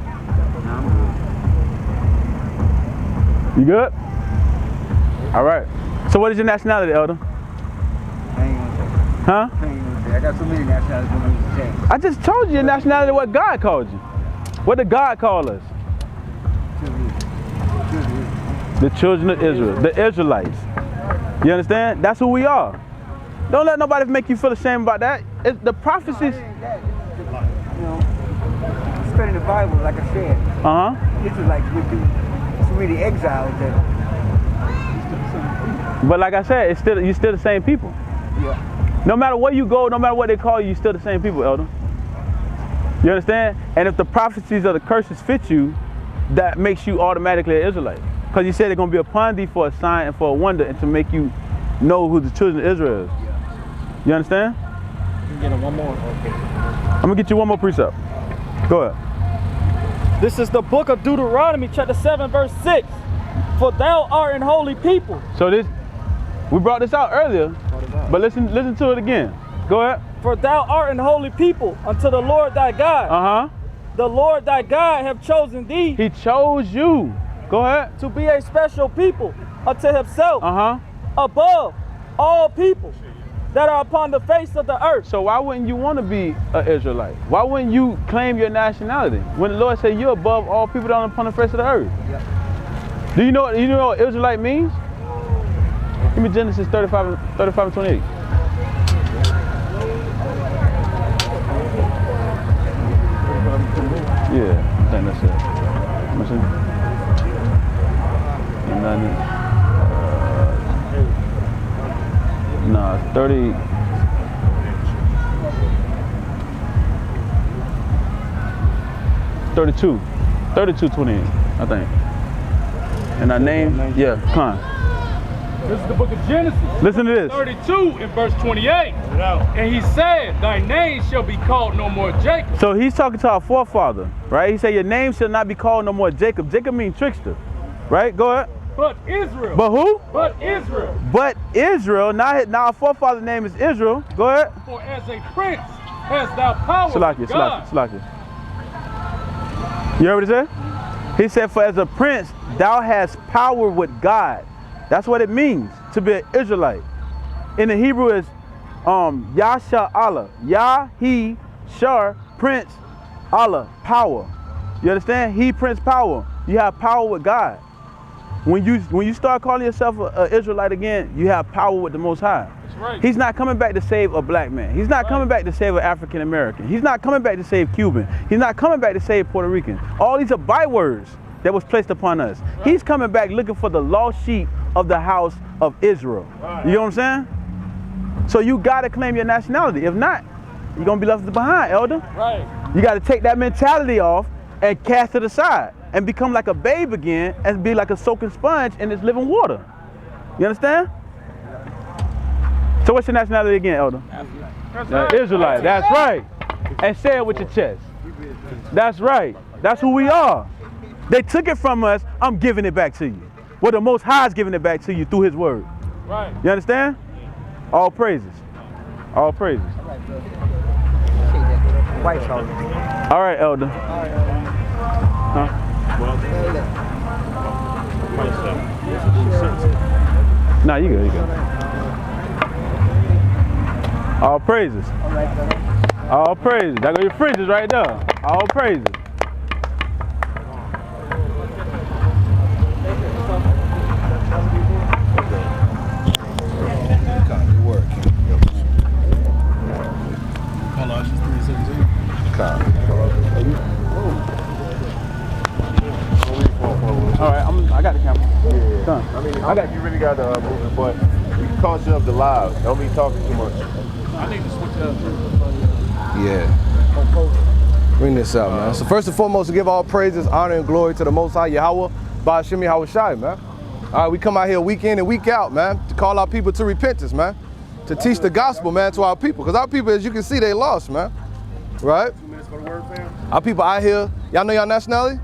You good? All right. So what is your nationality, Elder? I ain't gonna say. Huh? I ain't gonna say. I got so many nationalities I don't say. I just told you your nationality, what God called you. What did God call us? The children of Israel, the Israelites. You understand? That's who we are. Don't let nobody make you feel ashamed about that. The prophecies. Studying the Bible, like I said. This is like with so many exiles that. But like I said, you're still the same people. Yeah. No matter where you go, no matter what they call you, you're still the same people, Elder. You understand? And if the prophecies of the curses fit you, that makes you automatically an Israelite. Because he said they're going to be upon thee for a sign and for a wonder and to make you know who the children of Israel is. You understand? You get one more. I'm going to get you one more precept. Go ahead. This is the book of Deuteronomy, chapter 7, verse 6. For thou art an holy people. So we brought this out earlier, but listen to it again. Go ahead. For thou art an holy people unto the Lord thy God. The Lord thy God have chosen thee. He chose you. Go ahead. To be a special people unto himself. Above all people that are upon the face of the earth. So why wouldn't you want to be an Israelite? Why wouldn't you claim your nationality? When the Lord said you're above all people that are upon the face of the earth. Yep. Do you know what Israelite means? Give me Genesis 35 and 28. Yeah, I think that's it. What's it? And then, no, 30. $32, 28, I think. And our name, yeah, come on. This is the book of Genesis. Listen to this. 32 and verse 28. And he said, thy name shall be called no more Jacob. So he's talking to our forefather, right? He said, your name shall not be called no more Jacob. Jacob means trickster, right? Go ahead. But Israel. But who? But Israel. But Israel. Now our forefather's name is Israel. Go ahead. For as a prince hast thou power with God. Salakia. You heard what he said? He said, for as a prince, thou hast power with God. That's what it means to be an Israelite. In the Hebrew is Yasha Allah. Yah, he, Shar, prince, Allah, power. You understand? He, prince, power. You have power with God. When you start calling yourself an Israelite again, you have power with the Most High. That's right. He's not coming back to save a black man. He's not coming back to save an African American. He's not coming back to save Cuban. He's not coming back to save Puerto Rican. All these are bywords that was placed upon us. He's coming back looking for the lost sheep of the house of Israel. You know what I'm saying? So you got to claim your nationality. If not, you're going to be left behind, elder. Right. You got to take that mentality off and cast it aside and become like a babe again and be like a soaking sponge in this living water. You understand? So what's your nationality again, elder? Israelite. That's right. And say it with your chest. That's right. That's who we are. They took it from us. I'm giving it back to you. Well, the Most High is giving it back to you through His word. Right. You understand? All praises. All praises. White house. All right, elder. Huh? Nah, you good. You good. All praises. All praises. That go your fridges right there. All praises. All right, I got the camera. Yeah. Done. I mean, I got you really got to move it, but you cautious of the live. Don't be talking too much. I need to switch up. Yeah. Bring this out, man. So first and foremost, to give all praises, honor, and glory to the Most High Yahweh, Ba'ashim Yahweh Shai, man. All right, we come out here week in and week out, man, to call our people to repentance, man. To teach the gospel, man, to our people. Because our people, as you can see, they lost, man. Right? 2 minutes for the word, fam. Our people out here, y'all know y'all nationality?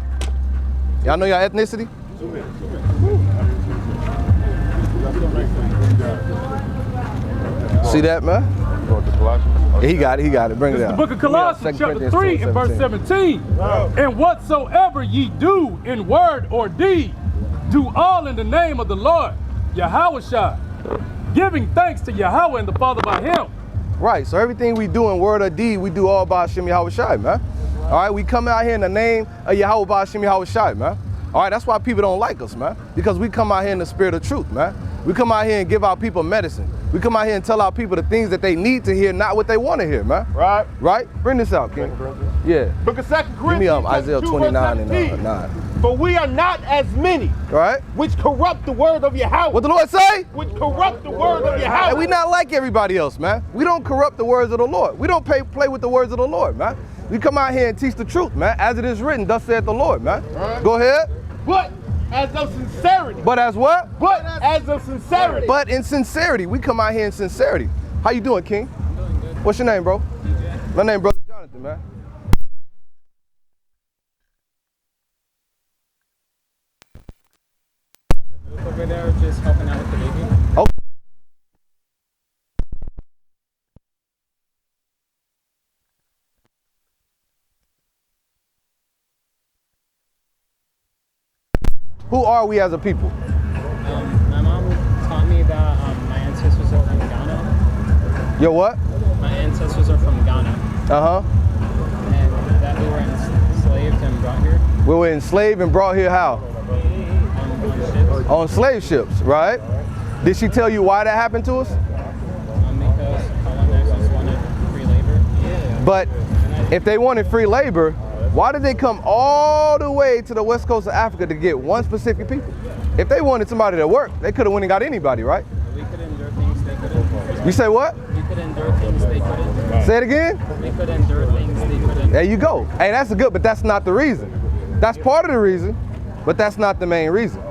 Y'all know y'all ethnicity? 2 minutes. See that, man? Yeah, he got it. Bring it It's out. the book of Colossians, chapter 3, and verse 17. And whatsoever ye do in word or deed, do all in the name of the Lord, Yahweh Shai, giving thanks to Yahweh and the Father by Him. Right, so everything we do in word or deed, we do all by Hashem Yahweh Shai, man. All right, we come out here in the name of Yahweh by Hashem Yahweh Shai, man. All right, that's why people don't like us, man. Because we come out here in the spirit of truth, man. We come out here and give our people medicine. We come out here and tell our people the things that they need to hear, not what they want to hear, man. Right. Right? Bring this out, King. Yeah. Book of 2 Corinthians. Give me Isaiah 2, 29 and 17. 9. For we are not as many, Right? which corrupt the word of Yahweh. What the Lord say? Which corrupt the word of Yahweh. And we not like everybody else, man. We don't corrupt the words of the Lord. We don't play with the words of the Lord, man. We come out here and teach the truth, man. As it is written, thus saith the Lord, man. Right. Go ahead. But as of sincerity. But as what? But as of sincerity. But in sincerity. We come out here in sincerity. How you doing, King? I'm doing good. What's your name, bro? DJ. My name, Brother Jonathan, man. Over there, just helping out with the baby. Okay. Who are we as a people? My mom taught me that my ancestors are from Ghana. Yo, what? My ancestors are from Ghana. Uh-huh. And that we were enslaved and brought here. We were enslaved and brought here how? On ships. On slave ships, right? Did she tell you why that happened to us? Because colonizers wanted free labor. But if they wanted free labor, why did they come all the way to the west coast of Africa to get one specific people? If they wanted somebody to work, they could have went and got anybody, right? We could endure things they couldn't. You say what? We could endure things they couldn't. Say it again? We could endure things they couldn't. There you go. Hey, that's good, but that's not the reason. That's part of the reason, but that's not the main reason.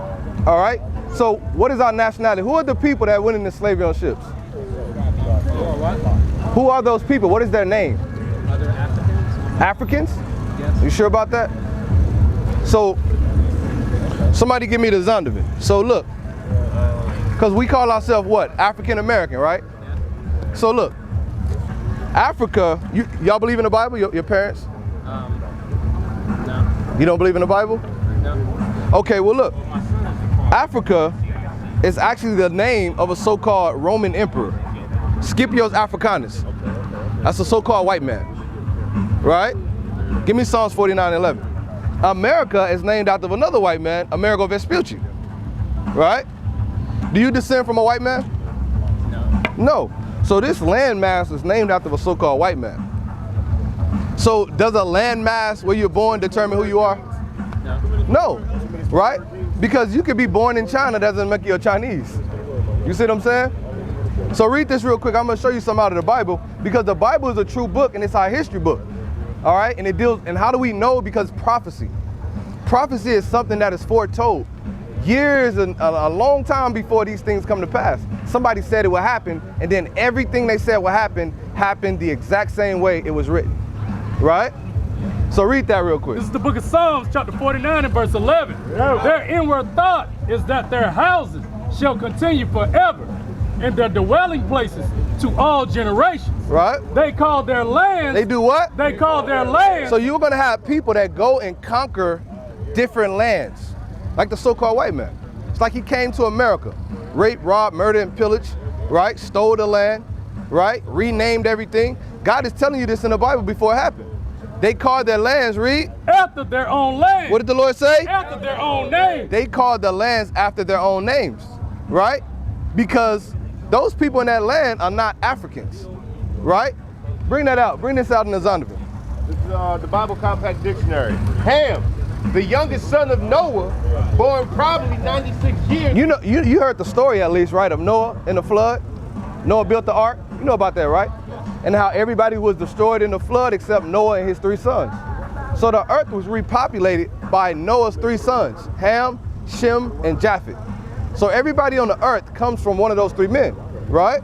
All right? So what is our nationality? Who are the people that went into slavery on ships? Who are those people? What is their name? Other Africans? Africans? Yes. You sure about that? So, somebody give me the Zondervan. So look, because we call ourselves what? African American, right? Yeah. So look, Africa, y'all believe in the Bible, your parents? No. You don't believe in the Bible? No. Okay, well look, Africa is actually the name of a so-called Roman emperor, Scipios Africanus. That's a so-called white man, right? Give me Psalms 49:11. America is named after another white man, Amerigo Vespucci, right? Do you descend from a white man? No. No. So this landmass is named after a so-called white man. So does a landmass where you're born determine who you are? No. No, right? Because you could be born in China, doesn't make you a Chinese. You see what I'm saying? So read this real quick. I'm gonna show you something out of the Bible, because the Bible is a true book and it's our history book. All right, and it deals, and how do we know? Because prophecy. Prophecy is something that is foretold years and a long time before these things come to pass. Somebody said it would happen, and then everything they said would happen happened the exact same way it was written, right? So read that real quick. This is the book of Psalms, chapter 49 and verse 11. Their inward thought is that their houses shall continue forever, and their dwelling places to all generations. Right. They call their lands. They do what? They call their lands. So you're gonna have people that go and conquer different lands, like the so-called white man. It's like he came to America, raped, robbed, murdered, and pillaged, right? Stole the land, right? Renamed everything. God is telling you this in the Bible before it happened. They called their lands, read? After their own land. What did the Lord say? After their own name. They called the lands after their own names, right? Because those people in that land are not Africans, right? Bring that out. Bring this out in the Zondervan. This is the Bible Compact Dictionary. Ham, the youngest son of Noah, born probably 96 years. You know, you heard the story at least, right, of Noah and the flood? Noah built the ark. You know about that, right? And how everybody was destroyed in the flood except Noah and his 3 sons. So the earth was repopulated by Noah's 3 sons, Ham, Shem, and Japheth. So everybody on the earth comes from one of those 3 men, right?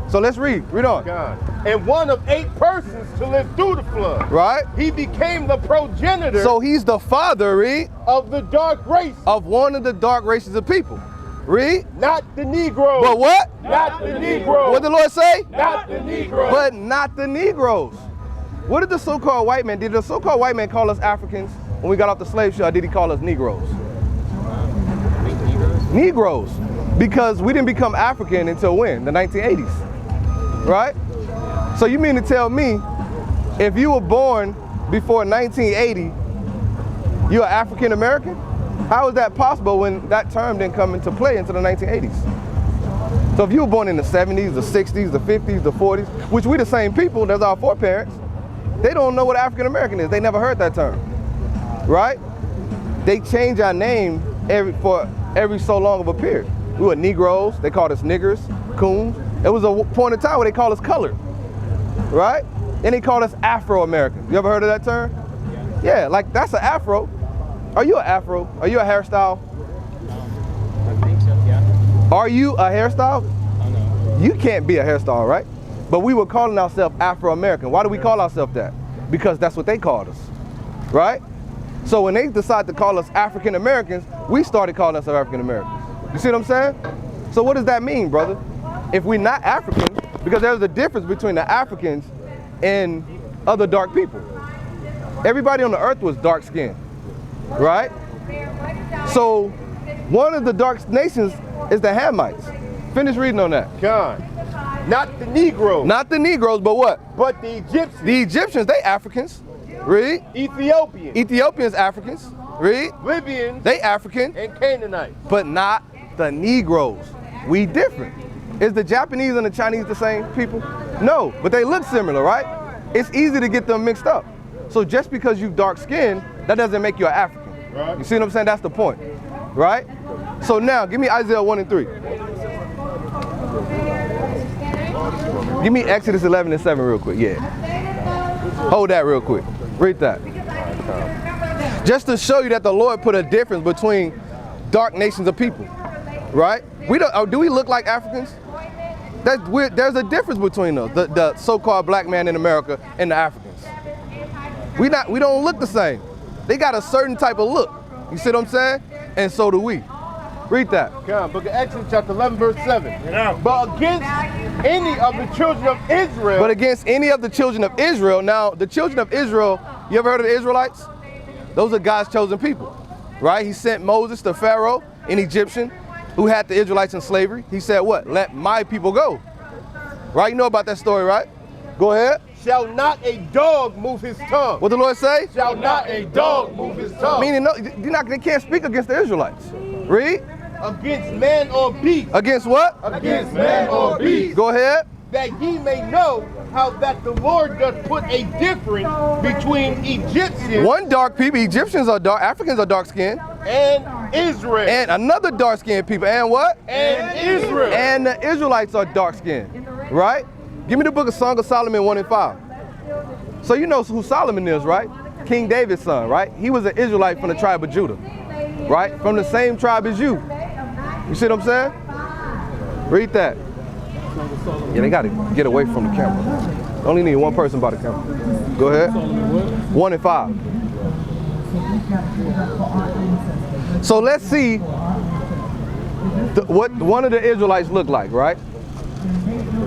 So let's read on. God. And one of 8 persons to live through the flood. Right? He became the progenitor. So he's the father, read? Of the dark race. Of one of the dark races of people. Read? Not the Negroes. But what? Not the Negroes. What did the Lord say? Not the Negroes. But not the Negroes. What did the so-called white man, did the so-called white man call us Africans when we got off the slave ship, or did he call us Negroes? Negroes. Because we didn't become African until when? The 1980s. Right? So you mean to tell me, if you were born before 1980, you're African American? How is that possible when that term didn't come into play until the 1980s? So if you were born in the 70s, the 60s, the 50s, the 40s, which we the same people, that's our foreparents, they don't know what African American is. They never heard that term, right? They change our name every so long of a period. We were Negroes, they called us niggers, coons. It was a point in time where they called us colored, right? Then they called us Afro-Americans. You ever heard of that term? Yeah, like that's an Afro. Are you an Afro? Are you a hairstyle? I think so, yeah. Are you a hairstyle? Oh, no. You can't be a hairstyle, right? But we were calling ourselves Afro-American. Why do we call ourselves that? Because that's what they called us, right? So when they decided to call us African Americans, we started calling ourselves African Americans. You see what I'm saying? So what does that mean, brother? If we're not Africans, because there's a difference between the Africans and other dark people. Everybody on the earth was dark skinned, right? So one of the dark nations is the Hamites. Finish reading on that. God. Not the Negroes. Not the Negroes, but what? But the Egyptians. The Egyptians, they Africans. Read. Ethiopians. Ethiopians, Africans. Read. Libyans. They African. And Canaanites. But not the Negroes. We different. Is the Japanese and the Chinese the same people? No, but they look similar, right? It's easy to get them mixed up. So just because you dark skinned, that doesn't make you an African. Right. You see what I'm saying? That's the point, right? So now, give me Isaiah 1 and 3. Give me Exodus 11 and 7 real quick, yeah. Hold that real quick. Read that. Just to show you that the Lord put a difference between dark nations of people, right? Do we look like Africans? There's a difference between us, the so-called black man in America and the Africans. We don't look the same. They got a certain type of look. You see what I'm saying? And so do we. Read that. Come, book of Exodus chapter 11 verse 7. But against any of the children of Israel. But against any of the children of Israel. Now, the children of Israel, you ever heard of the Israelites? Those are God's chosen people, right? He sent Moses to Pharaoh, an Egyptian, who had the Israelites in slavery. He said what? Let my people go. Right? You know about that story, right? Go ahead. Shall not a dog move his tongue. What the Lord say? Shall not a dog move his tongue. Meaning, no, they can't speak against the Israelites. Read. Against man or beast. Against what? Against man or beast. Go ahead. that ye may know how that the Lord doth put a difference between Egyptians. One dark people, Egyptians are dark, Africans are dark skinned. And Israel. And another dark skinned people. And what? And Israel. And the Israelites are dark skinned. Right? Give me the book of Song of Solomon 1 and 5. So you know who Solomon is, right? King David's son, right? He was an Israelite from the tribe of Judah. Right? From the same tribe as you. You see what I'm saying? Read that. Yeah, they got to get away from the camera. Only need one person by the camera. Go ahead. 1 and 5. So let's see what one of the Israelites look like, right?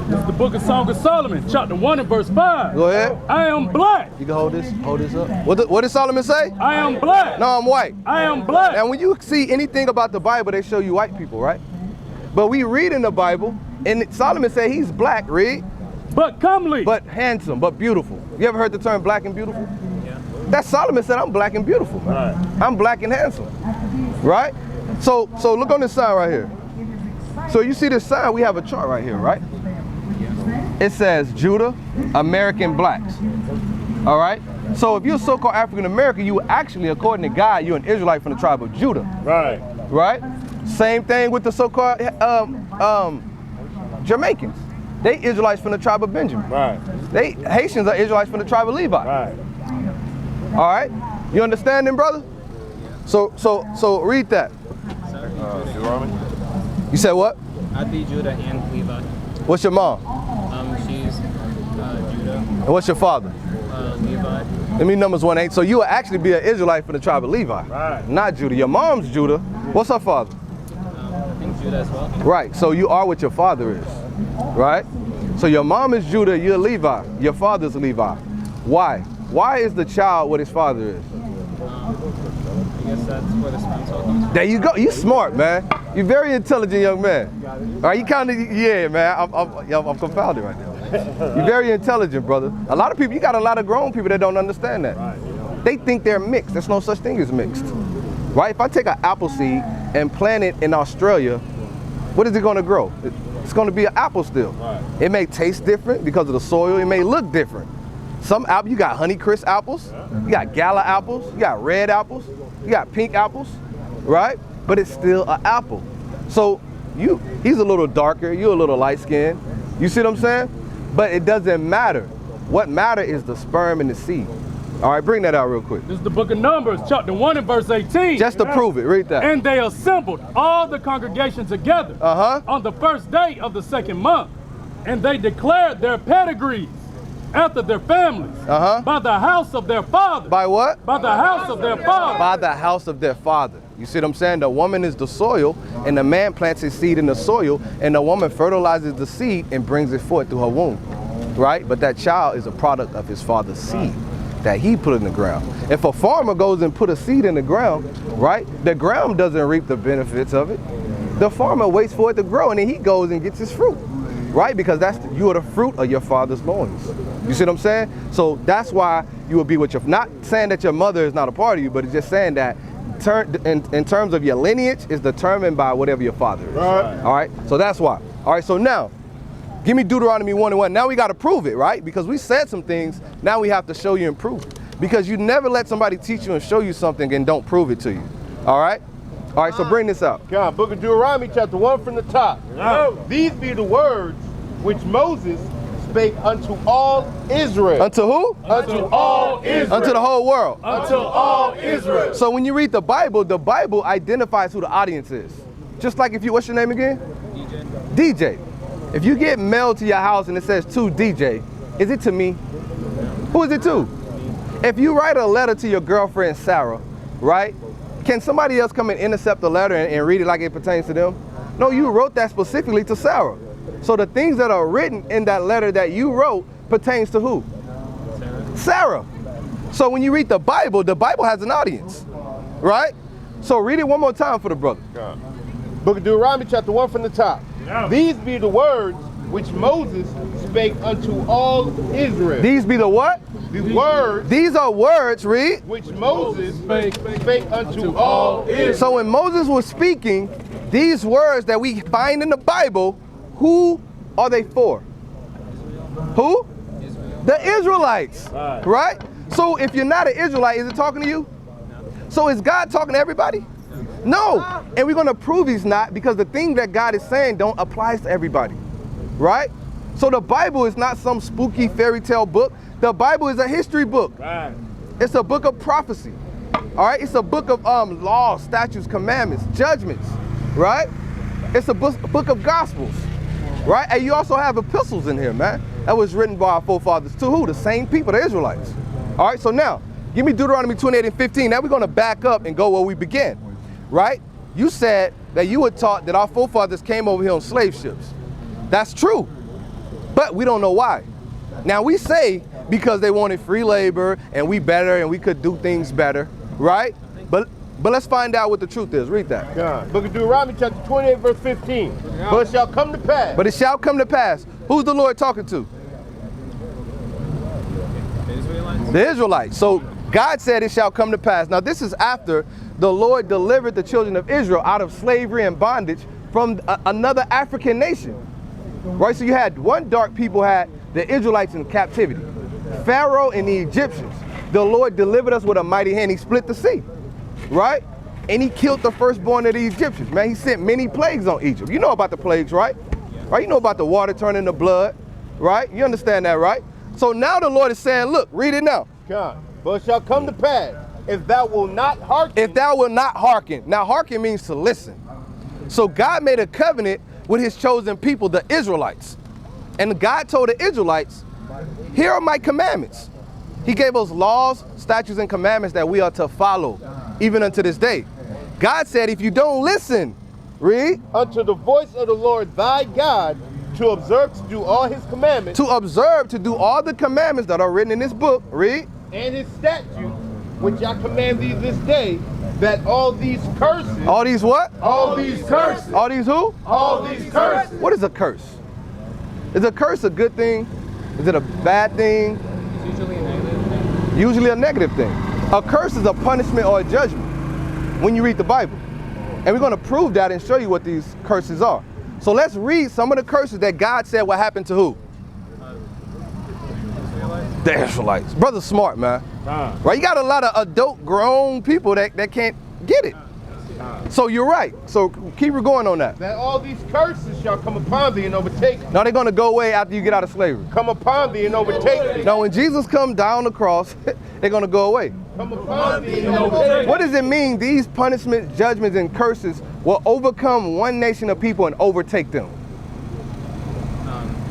This is the book of Song of Solomon, chapter 1 and verse 5. Go ahead. I am black. You can hold this up. What did Solomon say? I am black. No, I'm white. I am black. Now when you see anything about the Bible, they show you white people, right? But we read in the Bible, and Solomon said he's black, read. But comely. But handsome, but beautiful. You ever heard the term black and beautiful? Yeah. That Solomon said, I'm black and beautiful. Right. I'm black and handsome. Right? So look on this sign right here. So you see this sign, we have a chart right here, right? It says Judah, American blacks. All right? So if you're so-called African American, you actually, according to God, you're an Israelite from the tribe of Judah. Right. Right? Same thing with the so-called Jamaicans. They Israelites from the tribe of Benjamin. Right. They Haitians are Israelites from the tribe of Levi. Right. All right? You understanding, brother? So read that. Deuteronomy. You said what? I'd be Judah and Levi. What's your mom? She's Judah. And what's your father? Levi. Let me Numbers 1:8. So you will actually be an Israelite from the tribe of Levi. Right. Not Judah. Your mom's Judah. What's her father? I think Judah as well. Right. So you are what your father is. Right? So your mom is Judah, you're Levi. Your father's Levi. Why? Why is the child what his father is? I guess that's where the sperm cell comes from. There you go. You smart, man. You're very intelligent young man. All right, you kind of, yeah, man. I'm confounded right now. You're very intelligent, brother. A lot of people, you got a lot of grown people that don't understand that. They think they're mixed. There's no such thing as mixed. Right? If I take an apple seed and plant it in Australia, what is it going to grow? It's going to be an apple still. Right. It may taste different because of the soil. It may look different. Some apple, you got Honeycrisp apples, you got Gala apples, you got red apples, you got pink apples, right? But it's still an apple. So he's a little darker, you're a little light skinned. You see what I'm saying? But it doesn't matter. What matters is the sperm and the seed. All right, bring that out real quick. This is the book of Numbers, chapter 1 and verse 18. Just to prove it, read that. And they assembled all the congregation together on the first day of the second month. And they declared their pedigrees after their families by the house of their father. By what? By the house of their father. By the house of their father. You see what I'm saying? The woman is the soil, and the man plants his seed in the soil, and the woman fertilizes the seed and brings it forth through her womb. Right? But that child is a product of his father's seed that he put in the ground. If a farmer goes and put a seed in the ground, right, the ground doesn't reap the benefits of it. The farmer waits for it to grow, and then he goes and gets his fruit, right? Because you are the fruit of your father's loins. You see what I'm saying? So that's why you will be with your, not saying that your mother is not a part of you, but it's just saying that in terms of your lineage is determined by whatever your father is. Right. All right, so that's why. All right, so now, give me Deuteronomy 1:1. Now we got to prove it, right? Because we said some things, now we have to show you and prove it. Because you never let somebody teach you and show you something and don't prove it to you. All right? All right, so bring this out. God, book of Deuteronomy, chapter 1 from the top. These be the words which Moses spake unto all Israel. Unto who? Unto all Israel. Unto the whole world. Unto all Israel. So when you read the Bible identifies who the audience is. Just like if you, what's your name again? DJ. If you get mail to your house and it says to DJ, is it to me? Who is it to? If you write a letter to your girlfriend, Sarah, right? Can somebody else come and intercept the letter and read it like it pertains to them? No, you wrote that specifically to Sarah. So the things that are written in that letter that you wrote pertains to who? Sarah. So when you read the Bible has an audience, right? So read it one more time for the brother. Book of Deuteronomy, chapter 1 from the top. These be the words which Moses spake unto all Israel. These be the what? The words. These are words, read. Which Moses spake unto all Israel. So when Moses was speaking, these words that we find in the Bible, who are they for? Who? The Israelites, right? So if you're not an Israelite, is it talking to you? So is God talking to everybody? No. And we're going to prove he's not, because the thing that God is saying don't apply to everybody, right? So the Bible is not some spooky fairy tale book. The Bible is a history book. Right. It's a book of prophecy. All right? It's a book of laws, statutes, commandments, judgments, right? It's a book of gospels, right? And you also have epistles in here, man. That was written by our forefathers to who? The same people, the Israelites. All right, so now, give me Deuteronomy 28 and 15. Now we're going to back up and go where we began, right? You said that you were taught that our forefathers came over here on slave ships. That's true, but we don't know why. Now we say because they wanted free labor and we better and we could do things better, right? But let's find out what the truth is. Read that. God. Book of Deuteronomy chapter 28 verse 15. But it shall come to pass. But it shall come to pass. Who's the Lord talking to? The Israelites. The Israelites. So God said it shall come to pass. Now this is after the Lord delivered the children of Israel out of slavery and bondage from another African nation. Right? So you had one dark people had the Israelites in captivity. Pharaoh and the Egyptians. The Lord delivered us with a mighty hand. He split the sea. Right? And he killed the firstborn of the Egyptians. Man, he sent many plagues on Egypt. You know about the plagues, right? Right? You know about the water turning to blood. Right? You understand that, right? So now the Lord is saying, look, read it now. God. But it shall come to pass, if thou wilt not hearken. If thou wilt not hearken. Now hearken means to listen. So God made a covenant with his chosen people, the Israelites. And God told the Israelites, here are my commandments. He gave us laws, statutes, and commandments that we are to follow, even unto this day. God said, if you don't listen, read. Unto the voice of the Lord thy God, to observe to do all his commandments. To observe to do all the commandments that are written in this book, read. And his statutes, which I command thee this day, that all these curses. All these what? All these curses. All these who? All these curses. What is a curse? Is a curse a good thing? Is it a bad thing? It's usually a negative thing. Usually a negative thing. A curse is a punishment or a judgment when you read the Bible. And we're going to prove that and show you what these curses are. So let's read some of the curses that God said what happened to who? The Israelites. Brother's smart, man. Right? You got a lot of adult, grown people that can't get it. So you're right. So keep going on that. That all these curses shall come upon thee and overtake thee. No, they're going to go away after you get out of slavery. Come upon thee and overtake thee. No, when Jesus comes down the cross, they're going to go away. Come upon thee and overtake thee. What does it mean these punishments, judgments, and curses will overcome one nation of people and overtake them?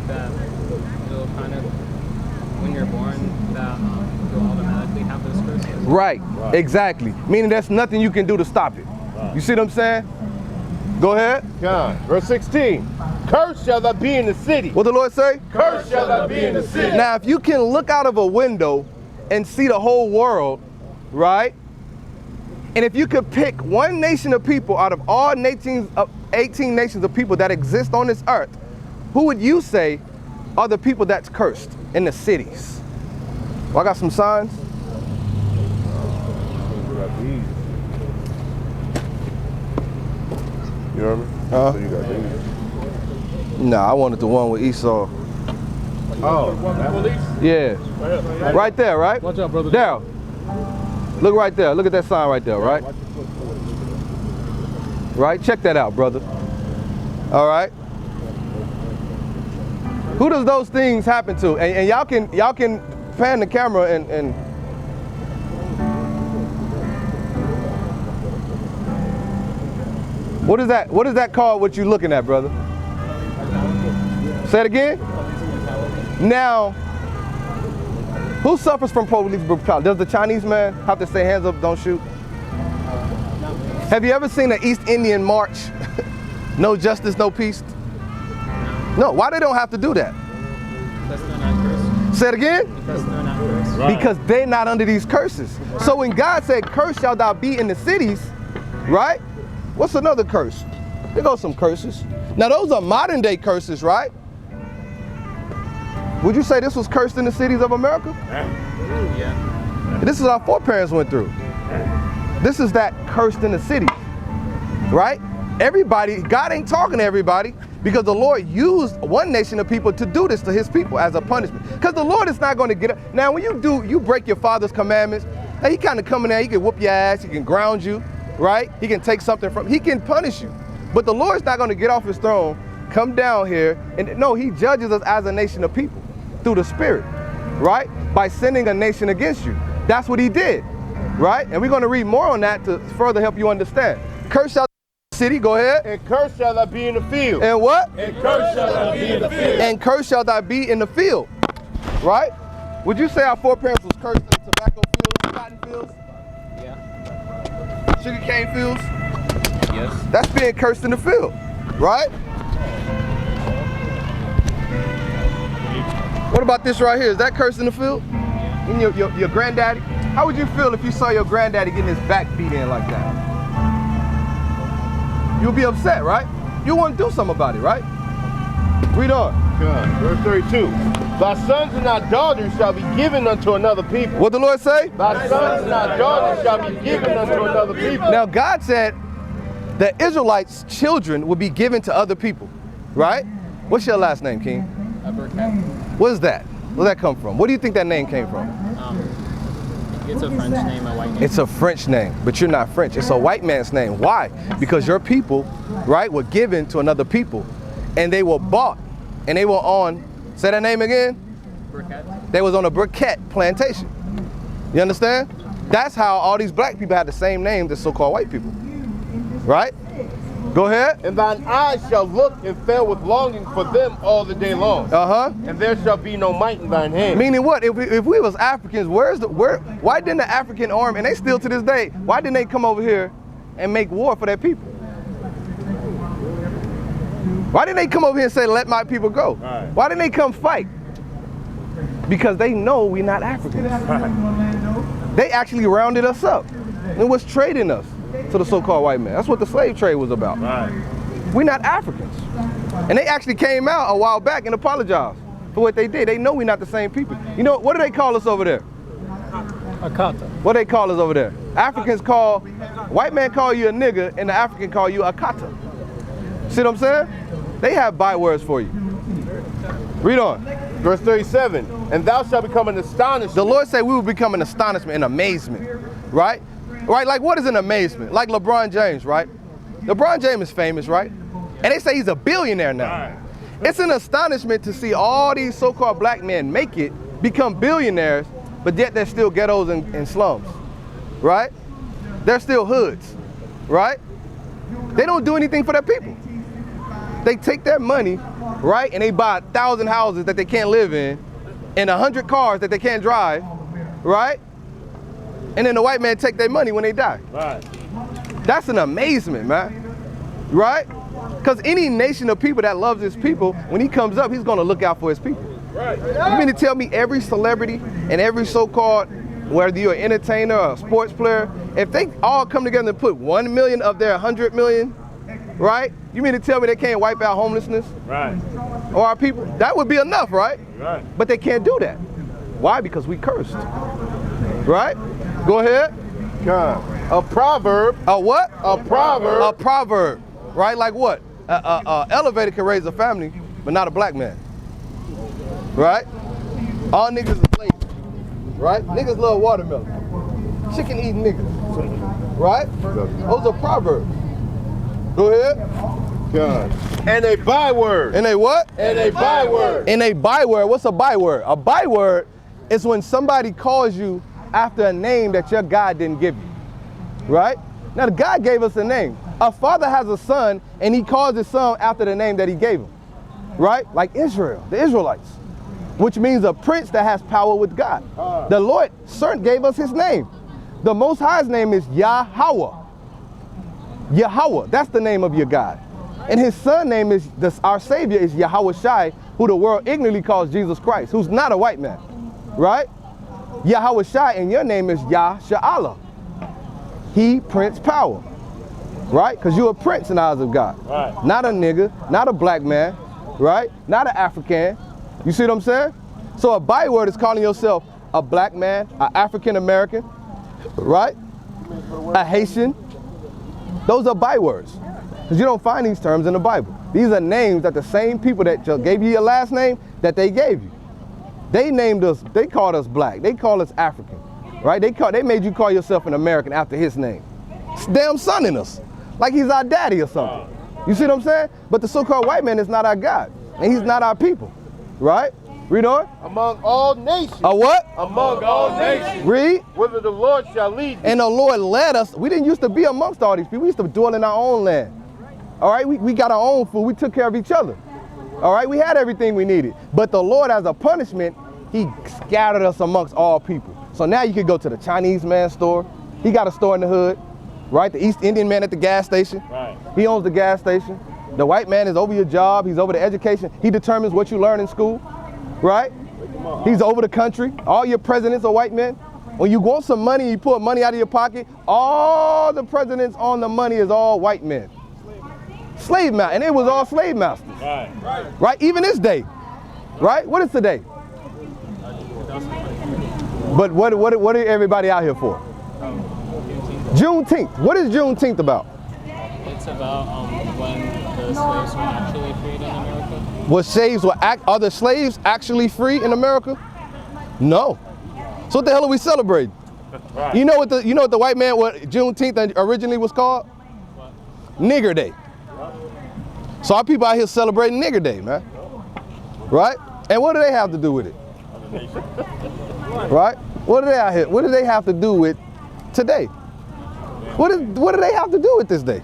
That it'll kind of, when you're born, that you'll automatically have those curses. Right, exactly. Meaning there's nothing you can do to stop it. You see what I'm saying? Go ahead. God. Verse 16. Cursed shall thou be in the city. What the Lord say? Cursed shall thou be in the city. Now, if you can look out of a window and see the whole world, right? And if you could pick one nation of people out of all 18 nations of people that exist on this earth, who would you say are the people that's cursed in the cities? Well, I got some signs. You know what I mean? Huh? So you got these. Nah, I wanted the one with Esau. Oh, Yeah. Right there, right? Watch out, brother. Daryl. Look right there. Look at that sign right there, right? Right? Check that out, brother. All right. Who does those things happen to? And y'all can pan the camera and what is that called, what you looking at, brother? Say it again? Now, who suffers from police brutality? Does the Chinese man have to say hands up, don't shoot? Have you ever seen an East Indian march? No justice, no peace? No, why they don't have to do that? Because they're not cursed. Say it again? Because they're not cursed. Because they're not under these curses. So when God said, cursed shall thou be in the cities, right? What's another curse? There goes some curses. Now those are modern day curses, right? Would you say this was cursed in the cities of America? Yeah. This is our foreparents went through. This is that cursed in the cities, right? Everybody, God ain't talking to everybody. Because the Lord used one nation of people to do this to his people as a punishment. Because the Lord is not going to get up. Now, when you break your father's commandments, he kind of come in there, he can whoop your ass, he can ground you, right? He can take something from, he can punish you. But the Lord's not going to get off his throne, come down here, and no, he judges us as a nation of people through the Spirit, right? By sending a nation against you. That's what he did, right? And we're going to read more on that to further help you understand. Curse shall city, go ahead. And curse shall thou be in the field. And what? And curse shall thou be in the field. And curse shall thou be in the field. Right? Would you say our foreparents was cursed in the tobacco fields, cotton fields? Yeah. Sugar cane fields? Yes. That's being cursed in the field. Right? What about this right here? Is that cursed in the field? In your granddaddy? How would you feel if you saw your granddaddy getting his back beat in like that? You'll be upset, right? You want to do something about it, right? Read on. Verse 32. Thy sons and thy daughters shall be given unto another people. What the Lord say? Thy sons and thy daughters shall be given unto another people. Now God said the Israelites' children would be given to other people, right? What's your last name, King? What is that? Where did that come from? Where do you think that name came from? It's a French name, a white name. It's a French name, but you're not French. It's a white man's name. Why? Because your people, right, were given to another people, and they were bought, and they were on, say that name again? Briquette. They was on a briquette plantation. You understand? That's how all these black people had the same name as so-called white people, right? Go ahead. And thine eyes shall look and fail with longing for them all the day long. And there shall be no might in thine hand. Meaning what? If we was Africans, why didn't the African army, and they still to this day, why didn't they come over here and make war for their people? Why didn't they come over here and say, let my people go? Right. Why didn't they come fight? Because they know we're not Africans. Right. They actually rounded us up and was trading us to the so-called white man. That's what the slave trade was about. Right. We're not Africans. And they actually came out a while back and apologized for what they did. They know we're not the same people. You know, what do they call us over there? Akata. What do they call us over there? Africans call, white man call you a nigga and the African call you a kata. See what I'm saying? They have bywords for you. Read on. Verse 37. And thou shalt become an astonishment. The Lord said we will become an astonishment and amazement, right? Right, like what is an amazement? Like LeBron James, right? LeBron James is famous, right? And they say he's a billionaire now. Right. It's an astonishment to see all these so-called black men make it, become billionaires, but yet they're still ghettos and slums, right? They're still hoods, right? They don't do anything for their people. They take their money, right, and they buy 1,000 houses that they can't live in and 100 cars that they can't drive, right? And then the white man take their money when they die. Right. That's an amazement, man, right? Because any nation of people that loves his people, when he comes up, he's gonna look out for his people. Right. You mean to tell me every celebrity and every so-called, whether you're an entertainer or a sports player, if they all come together and put 1 million of their 100 million, right? You mean to tell me they can't wipe out homelessness? Right. Or our people? That would be enough, right? Right. But they can't do that. Why? Because we cursed, right? Go ahead. A proverb. A what? A proverb. A proverb, right? Like what? Elevator can raise a family, but not a black man, right? All niggas is lazy, right? Niggas love watermelon. Chicken eating niggas, right? Those are proverbs. Go ahead. And a byword. And a what? And a byword. And a byword. What's a byword? A byword is when somebody calls you after a name that your God didn't give you, right? Now, God gave us a name. A father has a son, and he calls his son after the name that he gave him, right? Like Israel, the Israelites, which means a prince that has power with God. The Lord gave us his name. The Most High's name is Yahweh. Yahweh, that's the name of your God. And his son name is, our Savior is Yahweh Shai, who the world ignorantly calls Jesus Christ, who's not a white man, right? Yahweh Shai, and your name is Yah Sha'Allah. He Prince Power, right? Because you're a prince in the eyes of God. Right. Not a nigga, not a black man, right? Not an African. You see what I'm saying? So a byword is calling yourself a black man, an African American, right? A Haitian. Those are bywords, because you don't find these terms in the Bible. These are names that the same people that gave you your last name that they gave you. They named us, they called us black, they called us African, right? They made you call yourself an American after his name. It's damn son in us, like he's our daddy or something. You see what I'm saying? But the so-called white man is not our God, and he's not our people, right? Read on. Among all nations. A what? Among all nations. Read. Whither the Lord shall lead you. And the Lord led us. We didn't used to be amongst all these people. We used to dwell in our own land. All right, we got our own food. We took care of each other. All right, we had everything we needed. But the Lord, as a punishment, he scattered us amongst all people. So now you can go to the Chinese man store. He got a store in the hood, right? The East Indian man at the gas station. Right. He owns the gas station. The white man is over your job. He's over the education. He determines what you learn in school, right? He's over the country. All your presidents are white men. When you want some money, you pull money out of your pocket, all the presidents on the money is all white men. Slave master, and it was all slave masters. Right? Even this day. Right? What is today? But what are everybody out here for? Juneteenth. What is Juneteenth about? It's about when the slaves were actually freed in America. Are the slaves actually free in America? No. So what the hell are we celebrating? Right. You know what the white man, what Juneteenth originally was called? What? Nigger Day. So our people out here celebrating Nigger Day, man. Right? And what do they have to do with it? Right? What do they out here? What do they have to do with today? What do they have to do with this day?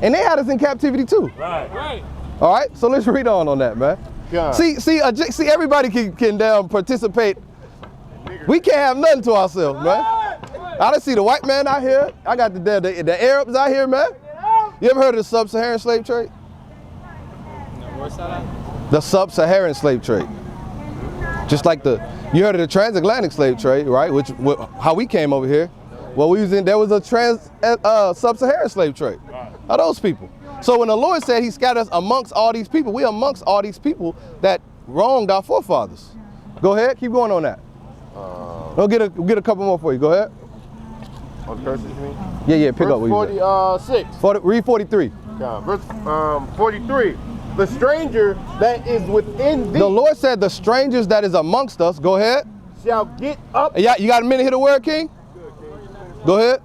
And they had us in captivity too. Right. All right, so let's read on that, man. God. See, everybody can participate. We can't have nothing to ourselves, man. I done see the white man out here. I got the Arabs out here, man. You ever heard of the sub-Saharan slave trade? No, where's that at? The sub-Saharan slave trade. Just like you heard of the transatlantic slave trade, right? How we came over here. Well, there was a sub-Saharan slave trade. Of those people. So when the Lord said he scattered us amongst all these people, we amongst all these people that wronged our forefathers. Go ahead, keep going on that. We'll get a couple more for you. Go ahead. On the curses, you mean? Yeah, pick up. 46. Read 43. Verse 43. The stranger that is within thee. The Lord said the strangers that is amongst us, go ahead. Shall get up. Yeah, you got a minute to hit a word, King? Go ahead.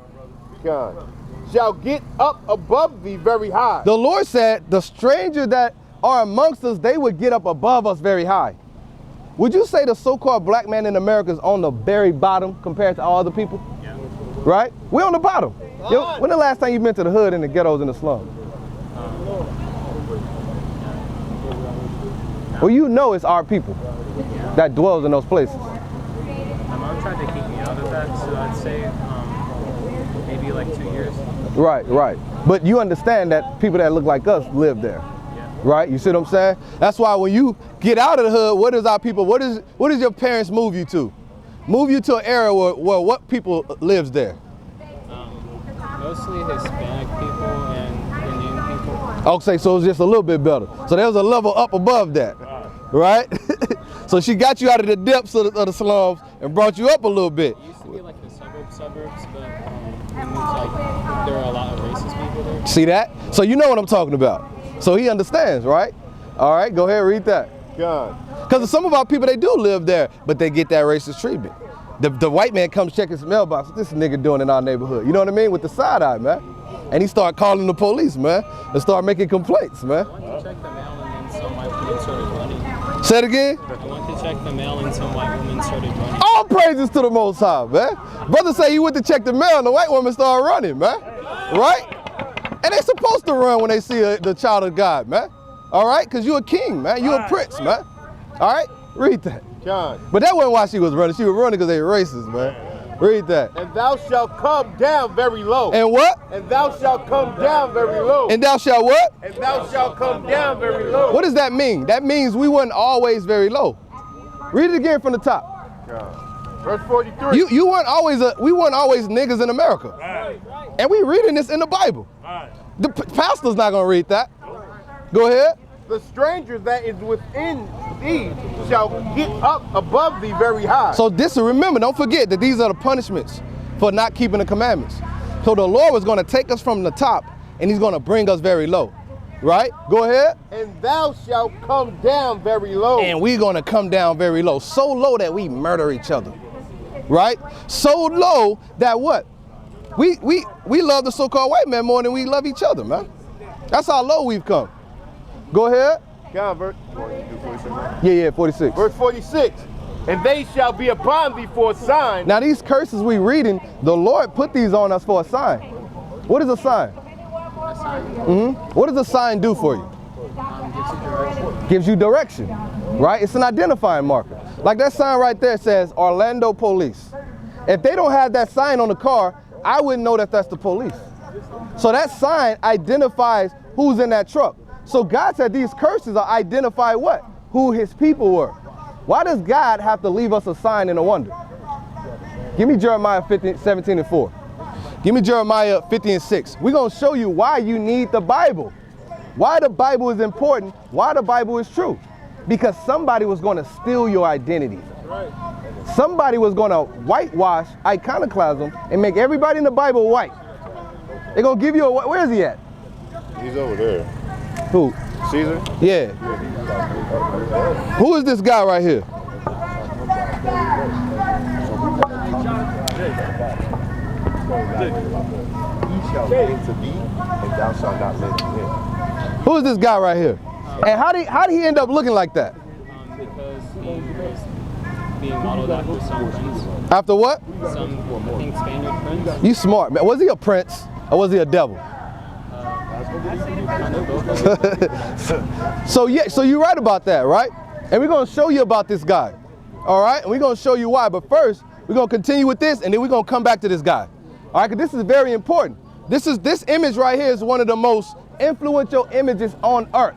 God. Shall get up above thee very high. The Lord said the strangers that are amongst us, they would get up above us very high. Would you say the so-called black man in America is on the very bottom compared to all other people? Yeah. Right? We're on the bottom. Yo, when the last time you been to the hood and the ghettos and the slums? Well, you know it's our people that dwells in those places. My mom tried to keep me out of that, so I'd say maybe like 2 years. Right. But you understand that people that look like us live there. Right? You see what I'm saying? That's why when you get out of the hood, what is our people? What is your parents move you to? Move you to an area where what people lives there? Mostly Hispanic people and Indian people. Okay, so it's just a little bit better. So there's a level up above that, right? So she got you out of the depths of the slums and brought you up a little bit. It used to be like the suburbs, but it moved like there are a lot of racist people there. See that? So you know what I'm talking about. So he understands, right? All right, go ahead, read that. God. Because some of our people, they do live there, but they get that racist treatment. The white man comes check his mailbox. What's this nigga doing in our neighborhood? You know what I mean? With the side eye, man. And he start calling the police, man, and start making complaints, man. I went to check the mail and then some white woman started running. Say it again? I went to check the mail and some white woman started running. All praises to the Most High, man. Brother say he went to check the mail and the white woman started running, man. Right? And they supposed to run when they see the child of God, man. All right? Because you a king, man. You a prince, man. All right? Read that. God. But that wasn't why she was running. She was running because they were racist, man. Read that. And thou shalt come down very low. And what? And thou shalt come down very low. And thou shalt what? And thou shalt come down very low. What does that mean? That means we weren't always very low. Read it again from the top. God. Verse 43. We weren't always niggas in America. Right. And we reading this in the Bible. Right. The pastor's not gonna read that. Go ahead. The stranger that is within thee shall get up above thee very high. So remember, don't forget that these are the punishments for not keeping the commandments. So the Lord was gonna take us from the top and he's gonna bring us very low. right? Go ahead. And thou shalt come down very low. And we're going to come down very low. So low that we murder each other, right? So low that what? We love the so-called white man more than we love each other, man. That's how low we've come. Go ahead. Verse Yeah, 46. Verse 46. And they shall be upon thee for a sign. Now these curses we reading, the Lord put these on us for a sign. What is a sign? What does a sign do for you? Gives you direction, right? It's an identifying marker. Like that sign right there says Orlando Police. If they don't have that sign on the car, I wouldn't know that that's the police. So that sign identifies who's in that truck. So God said these curses are identify what? Who his people were. Why does God have to leave us a sign and a wonder? Give me Jeremiah 17 and 4. Give me Jeremiah 50 and 6. We're going to show you why you need the Bible. Why the Bible is important. Why the Bible is true. Because somebody was going to steal your identity. Somebody was going to whitewash iconoclasm and make everybody in the Bible white. They're going to give you a, where is he at? He's over there. Who? Caesar? Yeah. Who is this guy right here? He shall lend to thee, and thou shalt not lend to him. Who is this guy right here? And how did he end up looking like that? Because he was being modeled after some prince. After what? Some, I think, Spaniard prince. You smart, man. Was he a prince or was he a devil? So yeah, so you're right about that, right? And we're gonna show you about this guy. All right, and we're gonna show you why. But first, we're gonna continue with this, and then we're gonna come back to this guy. All right, because this is very important. This image right here is one of the most influential images on earth.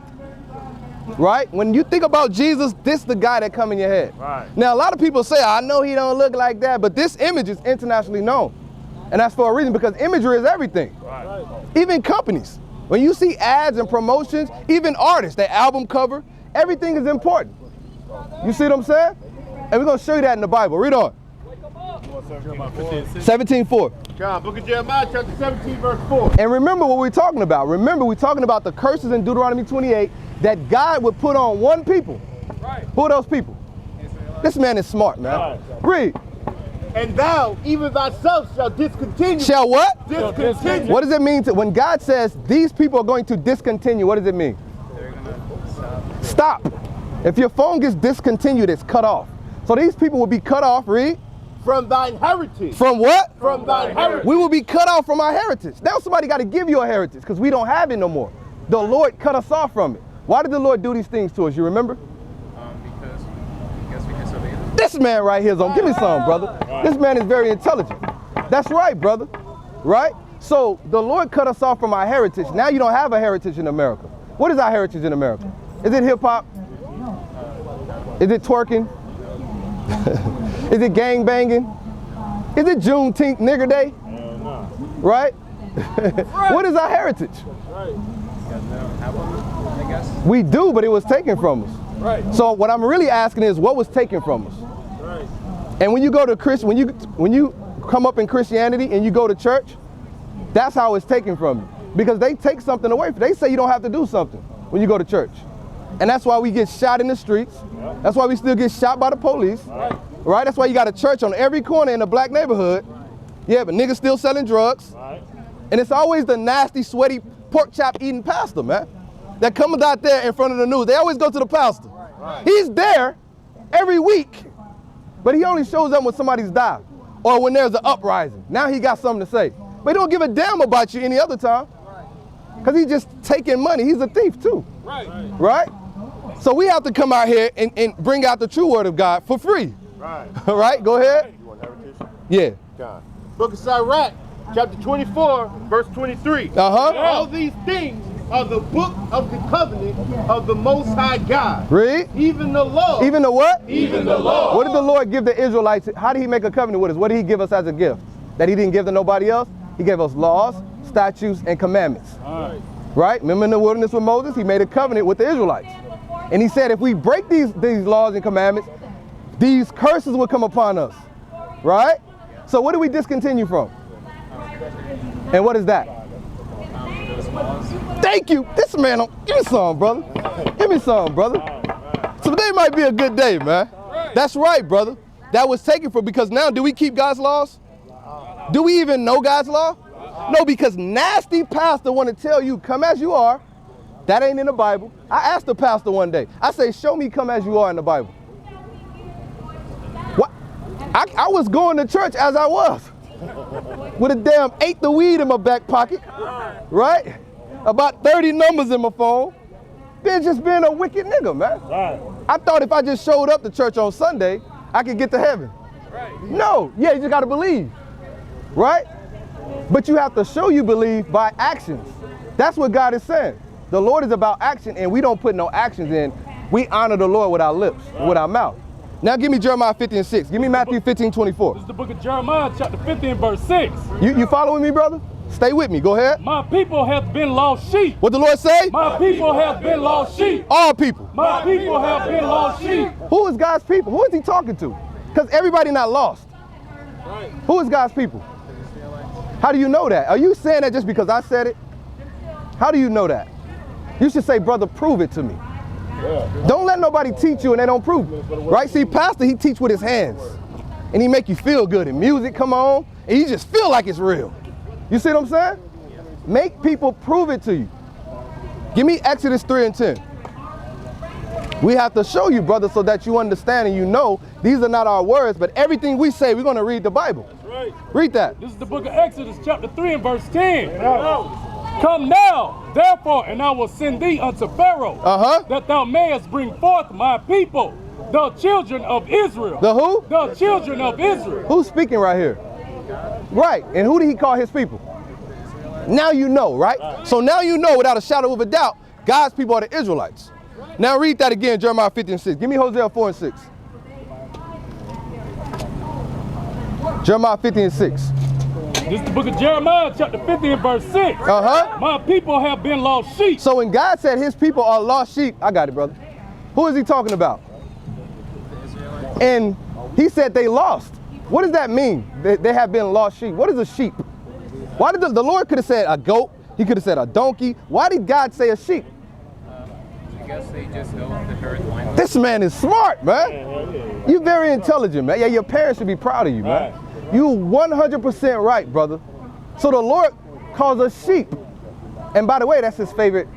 Right? When you think about Jesus, this is the guy that come in your head. Right. Now, a lot of people say, I know he don't look like that, but this image is internationally known. And that's for a reason, because imagery is everything. Right. Even companies. When you see ads and promotions, even artists, their album cover, everything is important. You see what I'm saying? And we're going to show you that in the Bible. Read on. 17:4. John, book of Jeremiah, chapter 17, verse 4. And remember what we're talking about. Remember, we're talking about the curses in Deuteronomy 28 that God would put on one people. Right. Who are those people? This man is smart, man. Right. Read. And thou, even thyself, shall discontinue. Shall what? Discontinue. What does it mean when God says these people are going to discontinue? What does it mean? They're gonna Stop. If your phone gets discontinued, it's cut off. So these people will be cut off. Read. From thine heritage. From what? From thine heritage. We will be cut off from our heritage. Now somebody got to give you a heritage because we don't have it no more. The Lord cut us off from it. Why did the Lord do these things to us? You remember? because I guess we disobeyed him. This man right here is on. Give me some, brother. This man is very intelligent. That's right, brother. Right? So the Lord cut us off from our heritage. Now you don't have a heritage in America. What is our heritage in America? Is it hip hop? Is it twerking? Is it gang banging? Is it Juneteenth nigger day? Right? What is our heritage? We do, but it was taken from us. Right. So what I'm really asking is, what was taken from us? Right. And when you go to when you come up in Christianity and you go to church, that's how it's taken from you. Because they take something away. They say you don't have to do something when you go to church. And that's why we get shot in the streets. That's why we still get shot by the police. Right? That's why you got a church on every corner in a black neighborhood. Yeah, but niggas still selling drugs. And it's always the nasty, sweaty, pork chop eating pastor, man, that comes out there in front of the news. They always go to the pastor. He's there every week, but he only shows up when somebody's died or when there's an uprising. Now he got something to say. But he don't give a damn about you any other time because he's just taking money. He's a thief too. Right? So we have to come out here and bring out the true word of God for free. All right, go ahead. You want heritage? Yeah. God. Book of Sirach, chapter 24, verse 23. All these things are the book of the covenant of the Most High God. Read. Even the law. Even the what? Even the law. What did the Lord give the Israelites? How did he make a covenant with us? What did he give us as a gift that he didn't give to nobody else? He gave us laws, statutes, and commandments. Right? Remember in the wilderness with Moses? He made a covenant with the Israelites. And he said if we break these laws and commandments, these curses will come upon us. Right? So what do we discontinue from? And what is that? Thank you. This man, give me some, brother. Give me some, brother. Today might be a good day, man. That's right, brother. That was taken from, because now, do we keep God's laws? Do we even know God's law? No, because nasty pastor want to tell you, come as you are. That ain't in the Bible. I asked the pastor one day. I say, show me come as you are in the Bible. What? I was going to church as I was. With a damn eighth of weed in my back pocket. Right? About 30 numbers in my phone. Been just being a wicked nigga, man. I thought if I just showed up to church on Sunday, I could get to heaven. No, yeah, you just gotta believe. Right? But you have to show you believe by actions. That's what God is saying. The Lord is about action, and we don't put no actions in. We honor the Lord with our lips, with our mouth. Now give me Jeremiah 15:6. Give me Matthew 15:24. This is the book of Jeremiah, chapter 15, verse 6. You following me, brother? Stay with me. Go ahead. My people have been lost sheep. What the Lord say? My people have been lost sheep. All people. My people have been lost sheep. Who is God's people? Who is he talking to? Because everybody not lost. Who is God's people? How do you know that? Are you saying that just because I said it? How do you know that? You should say, brother, prove it to me. Don't let nobody teach you and they don't prove it. Right? See, pastor, he teach with his hands. And he make you feel good. And music come on, and you just feel like it's real. You see what I'm saying? Make people prove it to you. Give me Exodus 3:10. We have to show you, brother, so that you understand and you know these are not our words, but everything we say, we're going to read the Bible. Right. Read that. This is the book of Exodus, chapter 3 and verse 10. Come now, therefore, and I will send thee unto Pharaoh, that thou mayest bring forth my people, the children of Israel. The who? The children of Israel. Who's speaking right here? Right. And who did he call his people? Now you know, right? So now you know without a shadow of a doubt, God's people are the Israelites. Now read that again, Jeremiah 15:6. Give me Hosea 4:6. Jeremiah 15:6. This is the book of Jeremiah, chapter 50 and verse 6. My people have been lost sheep. So when God said his people are lost sheep, I got it, brother. Who is he talking about? And he said they lost. What does that mean? They have been lost sheep. What is a sheep? Why did the Lord could have said a goat? He could have said a donkey. Why did God say a sheep? I guess they just go with the herd line. This man is smart, man. You're very intelligent, man. Yeah, your parents should be proud of you, man. You 100% right, brother. So the Lord calls us sheep. And by the way, that's his favorite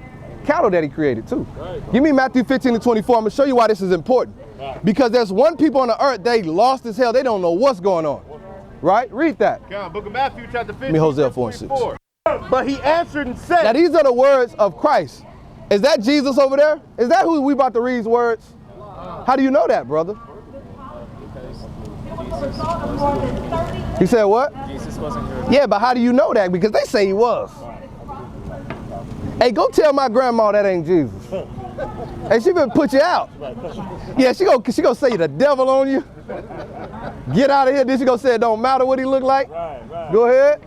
cattle that he created too. Give me Matthew 15:24. I'm going to show you why this is important. Because there's one people on the earth, they lost as hell. They don't know what's going on. Right? Read that. Book of Matthew, chapter 15. Give me Hosea 4:6. But he answered and said. Now these are the words of Christ. Is that Jesus over there? Is that who we about to read's words? How do you know that, brother? He said what? Jesus wasn't here. Yeah, but how do you know that? Because they say he was. Hey, go tell my grandma that ain't Jesus. Hey, she gonna put you out. Yeah, she gonna say the devil on you. Get out of here. Then she gonna say it don't matter what he look like. Go ahead.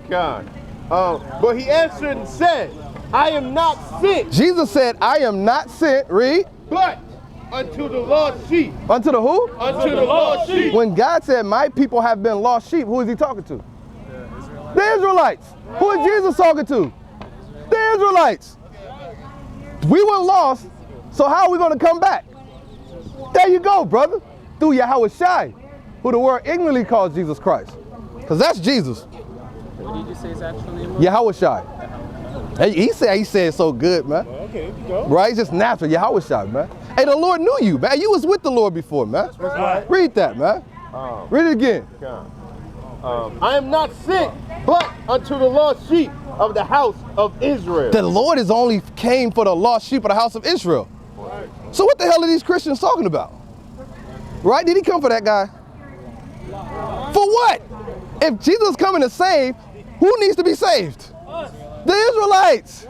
God. But he answered and said, I am not sent. Jesus said, I am not sent. Read. But unto the lost sheep. Unto the who? Unto the lost sheep. When God said, my people have been lost sheep, who is he talking to? The Israelites. Who is Jesus talking to? The Israelites. We were lost, so how are we going to come back? There you go, brother. Through Yahweh Shai, who the world ignorantly calls Jesus Christ. Because that's Jesus. What did you say is actually Yahweh Shai. Hey, he said it so good, man. Okay, go. Right? It's just natural. Yahweh Shai, man. Hey, the Lord knew you, man. You was with the Lord before, man. Right. Read that, man. Read it again. I am not sent, but unto the lost sheep of the house of Israel. The Lord is only came for the lost sheep of the house of Israel. So what the hell are these Christians talking about? Right? Did he come for that guy? For what? If Jesus is coming to save, who needs to be saved? The Israelites.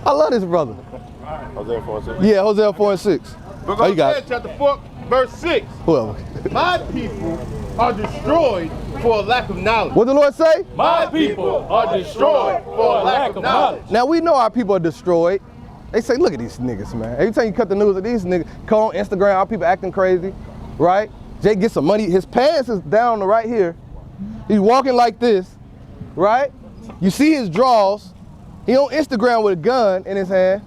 I love this brother. Hosea 4:6. Yeah, Hosea 4:6. Oh, you got it. Chapter 4, verse 6. Whoever. My people are destroyed for a lack of knowledge. What did the Lord say? My people are destroyed for a lack of knowledge. Now we know our people are destroyed. They say, look at these niggas, man. Every time you cut the news of these niggas, call on Instagram, our people acting crazy, right? Jay gets some money. His pants is down to right here. He's walking like this, right? You see his drawers, He on Instagram with a gun in his hand.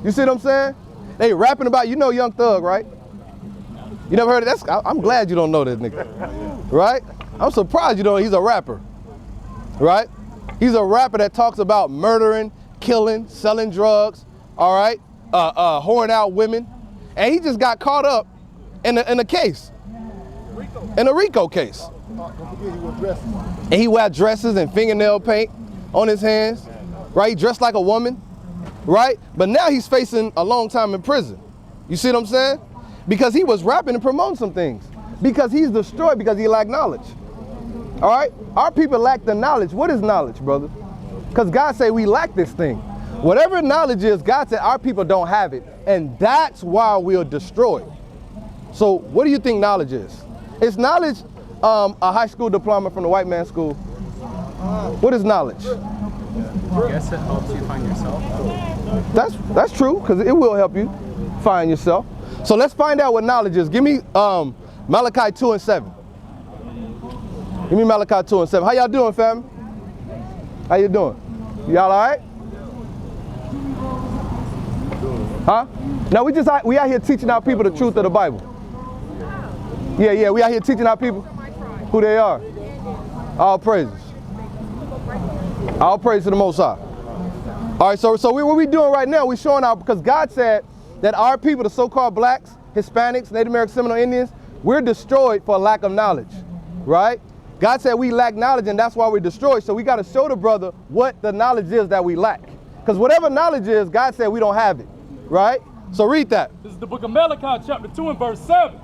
You see what I'm saying? They rapping about, you know Young Thug, right? You never heard of that? I'm glad you don't know this nigga, right? I'm surprised you don't. He's a rapper, right? He's a rapper that talks about murdering, killing, selling drugs, all right? Whoring out women. And he just got caught up in a case, in a RICO case. And he wear dresses and fingernail paint on his hands, right? He dressed like a woman, right? But now he's facing a long time in prison. You see what I'm saying? Because he was rapping and promoting some things. Because he's destroyed because he lacked knowledge. All right? Our people lack the knowledge. What is knowledge, brother? Because God said we lack this thing. Whatever knowledge is, God said our people don't have it. And that's why we're destroyed. So what do you think knowledge is? Is knowledge a high school diploma from the white man's school? What is knowledge? I guess it helps you find yourself. That's true, because it will help you find yourself. So let's find out what knowledge is. Give me Malachi 2:7. Give me Malachi 2:7. How y'all doing, fam? How you doing? Y'all all right? Huh? Now we out here teaching our people the truth of the Bible. Yeah, we out here teaching our people who they are. All praises. All praise to the Most High. All right, so what we doing right now, we showing out, because God said that our people, the so-called blacks, Hispanics, Native American Seminole Indians, we're destroyed for lack of knowledge, right? God said we lack knowledge, and that's why we're destroyed. So we got to show the brother what the knowledge is that we lack. Because whatever knowledge is, God said we don't have it, right? So read that. This is the book of Malachi, chapter 2 and verse 7.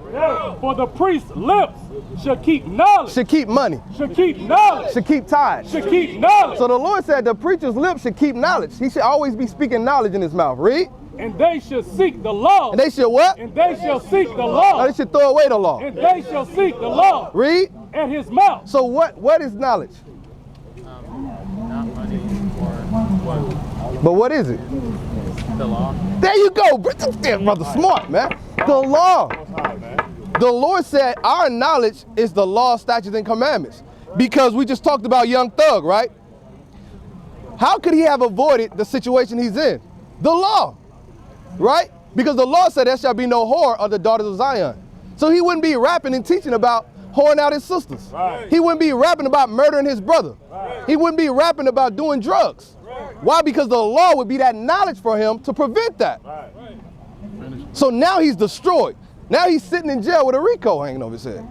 For the priest's lips shall keep knowledge. Should keep money. Should keep knowledge. Should keep tithes. Should keep knowledge. So the Lord said the preacher's lips should keep knowledge. He should always be speaking knowledge in his mouth. Read. And they shall seek the law. And they should what? And they shall seek the law. No, they should throw away the law. And they shall seek the law. Read. At his mouth. So what is knowledge? Not money or what? But what is it? The law. There you go. Damn, brother, smart, man. The law. The Lord said our knowledge is the law, statutes, and commandments. Because we just talked about Young Thug, right? How could he have avoided the situation he's in? The law, right? Because the law said there shall be no whore of the daughters of Zion. So he wouldn't be rapping and teaching about whoring out his sisters. Right. He wouldn't be rapping about murdering his brother. Right. He wouldn't be rapping about doing drugs. Right. Why? Because the law would be that knowledge for him to prevent that. Right. So now he's destroyed. Now he's sitting in jail with a RICO hanging over his head.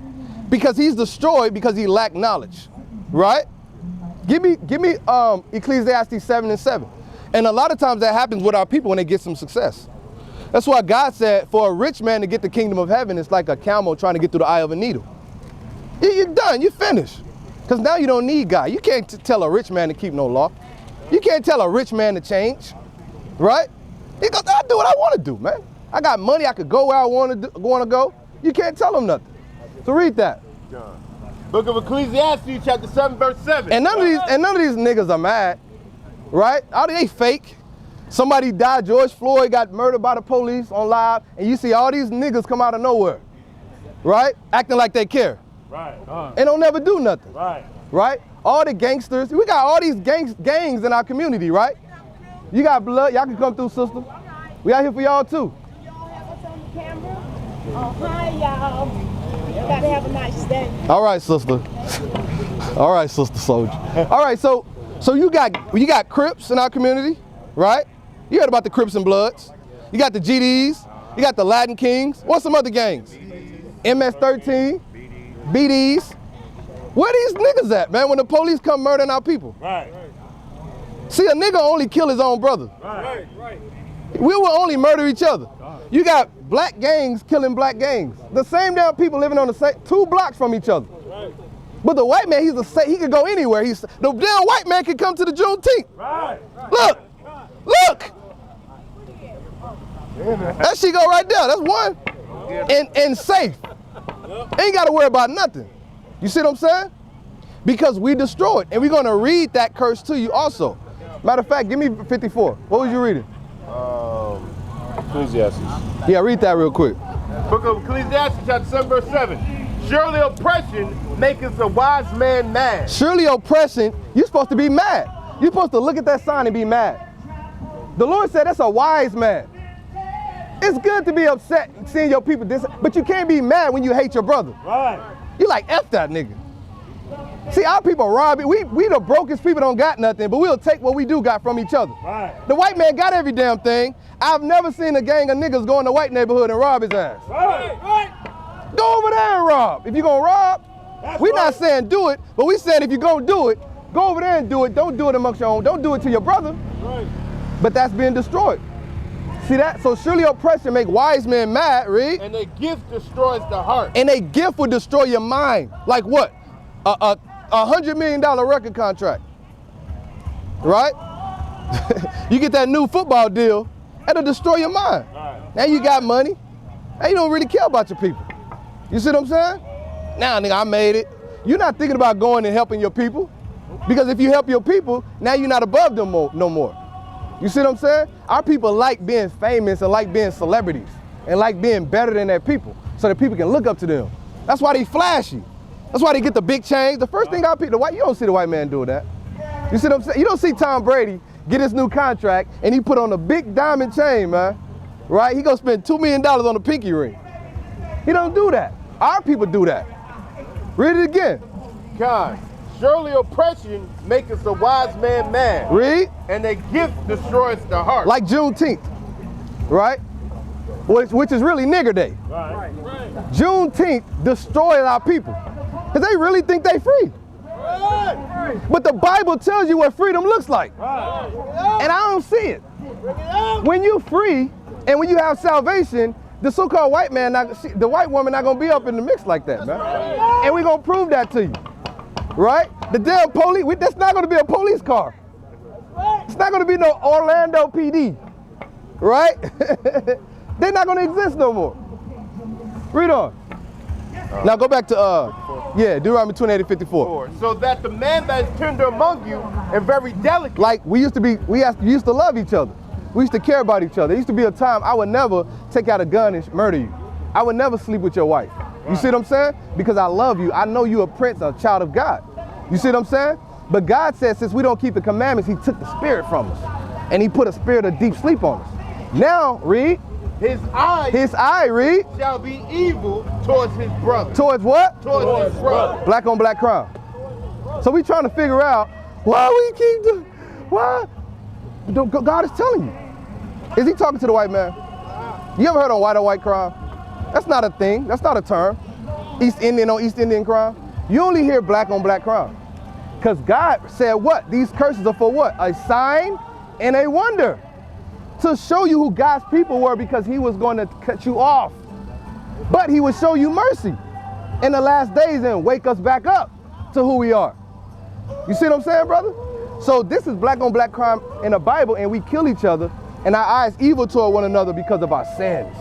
Because he's destroyed because he lacked knowledge. Right? Give me Ecclesiastes 7:7. And a lot of times that happens with our people when they get some success. That's why God said for a rich man to get the kingdom of heaven, it's like a camel trying to get through the eye of a needle. You're done, you're finished. Because now you don't need God. You can't tell a rich man to keep no law. You can't tell a rich man to change, right? He goes, I do what I want to do, man. I got money, I could go where I want to go. You can't tell him nothing. So read that. Book of Ecclesiastes, chapter 7, verse 7. And none of these niggas are mad, right? They fake. Somebody died, George Floyd got murdered by the police on live, and you see all these niggas come out of nowhere, right? Acting like they care. Right. And don't never do nothing. Right. Right? All the gangsters. We got all these gangs in our community, right? You got blood. Y'all can come through, sister. We out here for y'all too. Y'all have us on the camera? Oh, hi, y'all. You gotta have a nice day. All right, sister. All right, sister soldier. All right, so you got Crips in our community, right? You heard about the Crips and Bloods. You got the GDs. You got the Latin Kings. What's some other gangs? MS-13. BDs. Where these niggas at, man, when the police come murdering our people? Right. See, a nigga only kill his own brother. Right. We will only murder each other. You got black gangs killing black gangs. The same damn people living on the same 2 blocks from each other. Right. But the white man, he could go anywhere. The damn white man could come to the Juneteenth. Right. Look. That shit go right there. That's one. And safe. Ain't got to worry about nothing. You see what I'm saying? Because we destroyed. And we're going to read that curse to you also. Matter of fact, give me 54. What was you reading? Ecclesiastes. Yeah, read that real quick. Book of Ecclesiastes, chapter 7, verse 7. Surely oppression maketh a wise man mad. Surely oppression, you're supposed to be mad. You're supposed to look at that sign and be mad. The Lord said that's a wise man. It's good to be upset seeing your people but you can't be mad when you hate your brother. Right. You like F that nigga. See, our people rob it. We the brokest people don't got nothing, but we'll take what we do got from each other. Right. The white man got every damn thing. I've never seen a gang of niggas go in the white neighborhood and rob his ass. Right. Go over there and rob. If you're gonna rob, we're not saying do it, but we said if you're gonna do it, go over there and do it. Don't do it amongst your own. Don't do it to your brother. Right. But that's being destroyed. See that? So surely oppression make wise men mad, read. And a gift destroys the heart. And a gift will destroy your mind. Like what? A $100 million record contract, right? You get that new football deal, that'll destroy your mind. Right. Now you got money. Now you don't really care about your people. You see what I'm saying? Now, nigga, I made it. You're not thinking about going and helping your people. Because if you help your people, now you're not above them no more. You see what I'm saying? Our people like being famous and like being celebrities and like being better than their people so that people can look up to them. That's why they flashy. That's why they get the big chains. The first thing you don't see the white man do that. You see what I'm saying? You don't see Tom Brady get his new contract and he put on a big diamond chain, man. Right? He gonna spend $2 million on a pinky ring. He don't do that. Our people do that. Read it again. God, surely oppression maketh a wise man mad. Read. And a gift destroys the heart. Like Juneteenth, right? Which is really nigger day. Right. Juneteenth destroyed our people. Because they really think they free. Right. But the Bible tells you what freedom looks like. Right. And I don't see it. When you free and when you have salvation, the so-called white man, the white woman not gonna be up in the mix like that, man. And we gonna prove that to you, right? The damn police, that's not gonna be a police car. It's not gonna be no Orlando PD, right? They're not gonna exist no more. Read on. Now go back to, Deuteronomy 28:54. So that the man that is tender among you and very delicate. Like we used to love each other. We used to care about each other. There used to be a time I would never take out a gun and murder you. I would never sleep with your wife. You see what I'm saying? Because I love you. I know you a prince, a child of God. You see what I'm saying? But God said since we don't keep the commandments, he took the spirit from us. And he put a spirit of deep sleep on us. Now, read. His eye, read. Shall be evil towards his brother. Towards what? Towards his brother. Black on black crime. So we trying to figure out why we keep doing, why? God is telling you. Is he talking to the white man? You ever heard of white on white crime? That's not a thing. That's not a term. East Indian on East Indian crime. You only hear black on black crime. Because God said what? These curses are for what? A sign and a wonder. To show you who God's people were because he was going to cut you off. But he would show you mercy in the last days and wake us back up to who we are. You see what I'm saying, brother? So this is black on black crime in the Bible, and we kill each other and our eyes evil toward one another because of our sins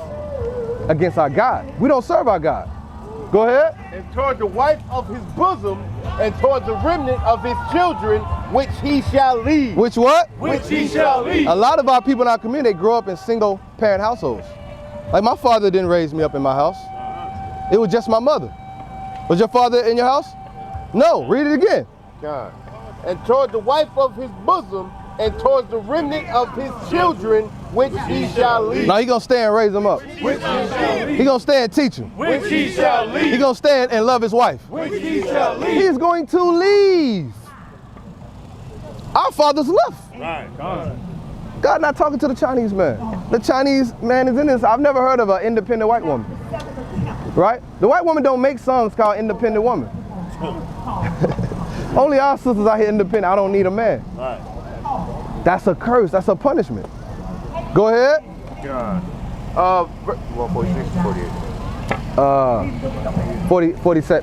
against our God. We don't serve our God. Go ahead. And toward the wife of his bosom, and toward the remnant of his children, which he shall lead. Which what? Which he shall lead. A lot of our people in our community, they grow up in single parent households. Like my father didn't raise me up in my house. It was just my mother. Was your father in your house? No, read it again. God. And toward the wife of his bosom, and towards the remnant of his children, which he shall lead. Now he gonna stay and raise them up. Which he shall lead. He gonna stay and teach them. Which he shall lead. He gonna stand and love his wife. Which he shall lead. He is going to leave. Our fathers left. Right. God not talking to the Chinese man. The Chinese man is in this. I've never heard of an independent white woman. Right? The white woman don't make songs called Independent Woman. Only our sisters out here independent. I don't need a man. Right. That's a curse. That's a punishment. Go ahead. God. 46,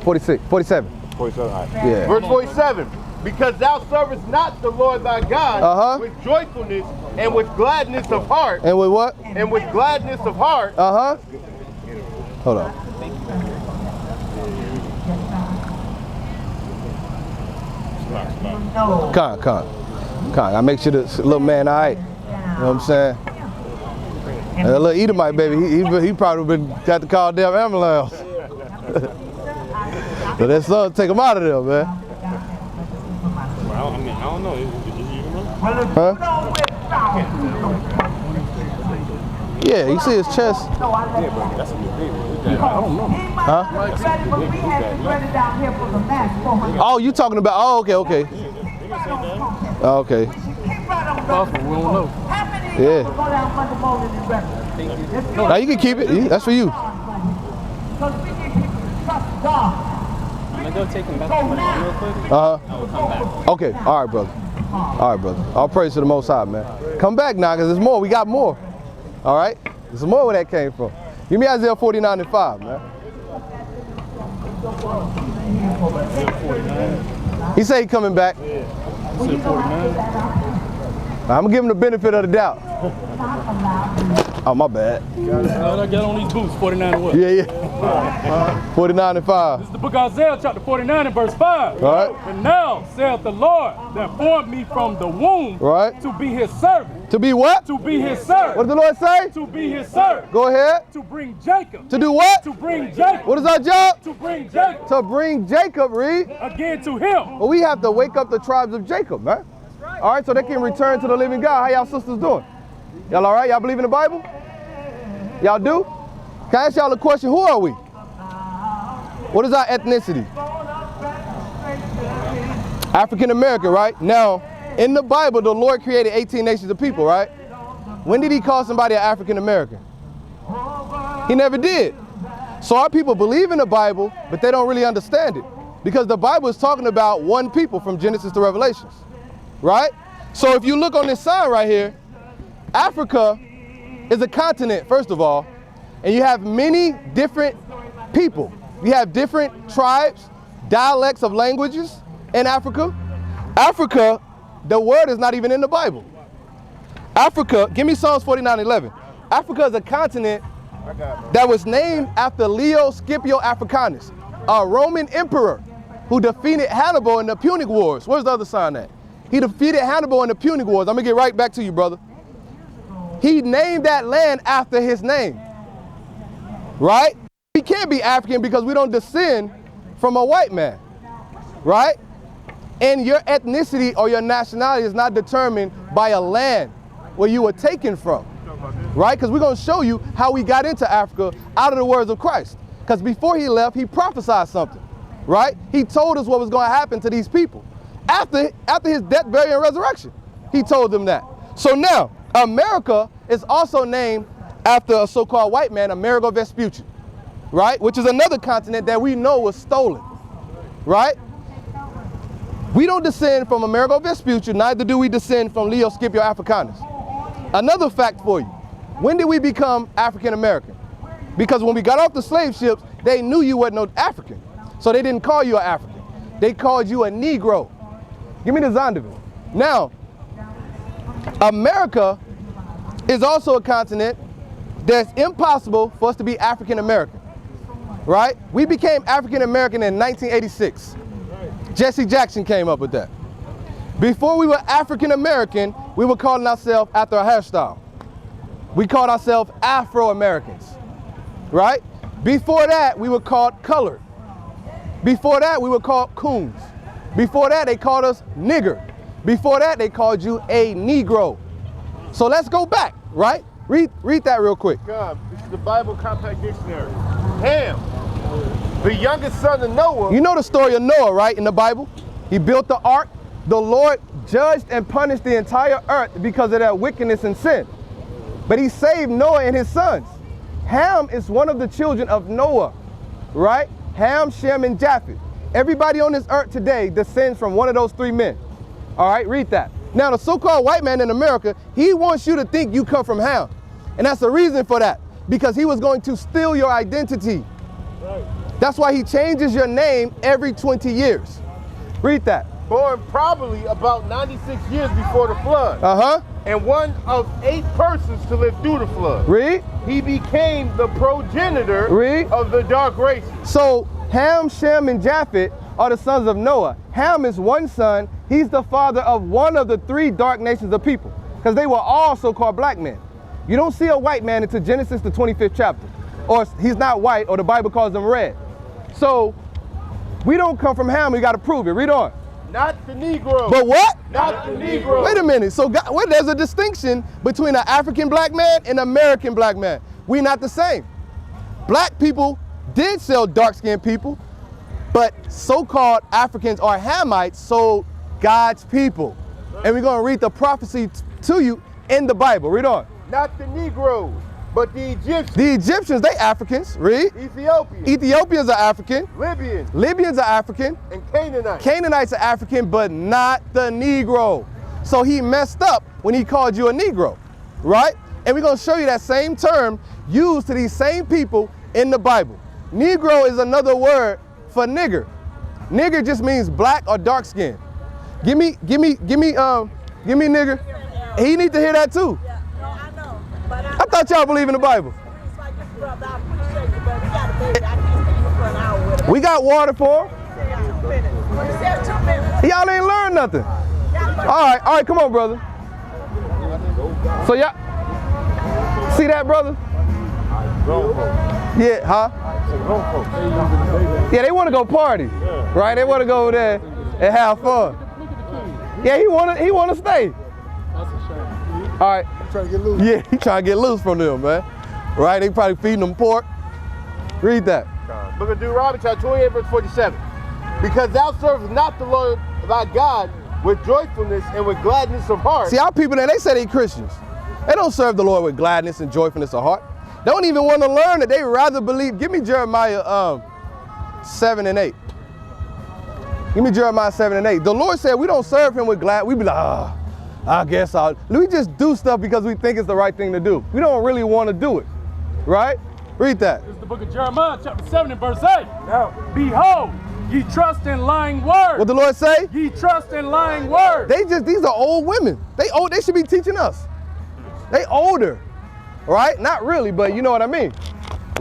48. 47. 47, all right. Yeah. Verse 47. Because thou servest not the Lord thy God with joyfulness and with gladness of heart. And with what? And with gladness of heart. Hold on. Con. I make sure this little man all right. You know what I'm saying? And that little Edomite baby, he probably got to call damn ambulance. So that son take him out of there, man. I don't know. Is he even Huh? Yeah, you see his chest. Yeah, but that's a new baby. I don't know. Huh? Oh, you talking about? Oh, okay. Oh, okay. Possible, we don't know. Yeah. Now you can keep it. That's for you. I'm gonna go take him back to my mom real quick. I will come back. Okay. All right, brother. All right, brother. All praise to the Most High, man. Come back now, because there's more. We got more. All right? There's more where that came from. Give me Isaiah 49 and 5, man. He said he coming back. I'm going to give him the benefit of the doubt. Oh, my bad. I got on these boots, 49 and what? Yeah. 49 and 5. This is the book of Isaiah, chapter 49 and verse 5. All right. And now saith the Lord that formed me from the womb to be his servant. To be what? To be his servant. What did the Lord say? To be his servant. Go ahead. To bring Jacob. To do what? To bring Jacob. What is our job? To bring Jacob. To bring Jacob, read. Again to him. Well, we have to wake up the tribes of Jacob, man. All right, so they can return to the living God. How y'all sisters doing? Y'all all right? Y'all believe in the Bible? Y'all do? Can I ask y'all a question? Who are we? What is our ethnicity? African American, right? Now, in the Bible, the Lord created 18 nations of people, right? When did he call somebody an African American? He never did. So our people believe in the Bible, but they don't really understand it. Because the Bible is talking about one people from Genesis to Revelations, right? So if you look on this sign right here, Africa is a continent, first of all, and you have many different people. You have different tribes, dialects of languages in Africa. Africa, the word is not even in the Bible. Africa, give me Psalms 49:11. Africa is a continent that was named after Leo Scipio Africanus, a Roman emperor who defeated Hannibal in the Punic Wars. Where's the other sign at? He defeated Hannibal in the Punic Wars. I'm gonna get right back to you, brother. He named that land after his name, right? We can't be African because we don't descend from a white man, right? And your ethnicity or your nationality is not determined by a land where you were taken from, right? Because we're going to show you how we got into Africa out of the words of Christ. Because before he left, he prophesied something, right? He told us what was going to happen to these people. After his death, burial, and resurrection, he told them that. So now, America is also named after a so-called white man, Amerigo Vespucci, right? Which is another continent that we know was stolen, right? We don't descend from Amerigo Vespucci, neither do we descend from Leo Scipio Africanus. Another fact for you, when did we become African American? Because when we got off the slave ships, they knew you wasn't no African. So they didn't call you an African. They called you a Negro. Give me the Zondervan. Now, America is also a continent that's impossible for us to be African American, right? We became African American in 1986. Jesse Jackson came up with that. Before we were African American, we were calling ourselves after a hairstyle. We called ourselves Afro Americans, right? Before that, we were called colored. Before that, we were called coons. Before that, they called us nigger. Before that, they called you a Negro. So let's go back, right? Read that real quick. God, this is the Bible Compact Dictionary. Ham, the youngest son of Noah. You know the story of Noah, right, in the Bible? He built the ark. The Lord judged and punished the entire earth because of their wickedness and sin. But he saved Noah and his sons. Ham is one of the children of Noah, right? Ham, Shem, and Japheth. Everybody on this earth today descends from one of those three men. All right, read that. Now, the so-called white man in America, he wants you to think you come from Ham. And that's the reason for that, because he was going to steal your identity. That's why he changes your name every 20 years. Read that. Born probably about 96 years before the flood. And one of 8 persons to live through the flood. Read. He became the progenitor of the dark races. So Ham, Shem, and Japheth are the sons of Noah. Ham is one son. He's the father of one of the 3 dark nations of people, because they were all so-called black men. You don't see a white man until Genesis, the 25th chapter. Or he's not white, or the Bible calls him red. So we don't come from Ham. We got to prove it. Read on. Not Not the Negro. But what? Not the Negro. Wait a minute. So there's a distinction between an African black man and an American black man. We not the same. Black people did sell dark-skinned people, but so-called Africans or Hamites sold God's people. And we're going to read the prophecy to you in the Bible. Read on. Not the Negroes, but the Egyptians. The Egyptians, they Africans. Read. Ethiopians. Ethiopians are African. Libyans. Libyans are African. And Canaanites. Canaanites are African, but not the Negro. So he messed up when he called you a Negro, right? And we're going to show you that same term used to these same people in the Bible. Negro is another word for nigger. Nigger just means black or dark skin. Give me nigger. He need to hear that too. Yeah, no, I know. But I thought y'all believe in the Bible. We got water for him. Y'all ain't learned nothing. All right, come on, brother. So y'all see that, brother? Yeah, huh? Yeah, they want to go party, right? They want to go over there and have fun. Yeah, he want to stay. All right. Trying to get loose. Yeah, he trying to get loose from them, man. Right? They probably feeding them pork. Read that. Book of Deuteronomy, chapter 28, verse 47. Because thou servest not the Lord thy God with joyfulness and with gladness of heart. See, our people there, they say they Christians. They don't serve the Lord with gladness and joyfulness of heart. They don't even want to learn it. They rather believe. Give me Jeremiah 7 and 8. Give me Jeremiah 7 and 8. The Lord said we don't serve him with glad. We be like, I guess we just do stuff because we think it's the right thing to do. We don't really want to do it, right? Read that. This is the book of Jeremiah, chapter 7 and verse 8. Now, behold, ye trust in lying words. What the Lord say? Ye trust in lying words. These are old women. They should be teaching us. They older, right? Not really, but you know what I mean,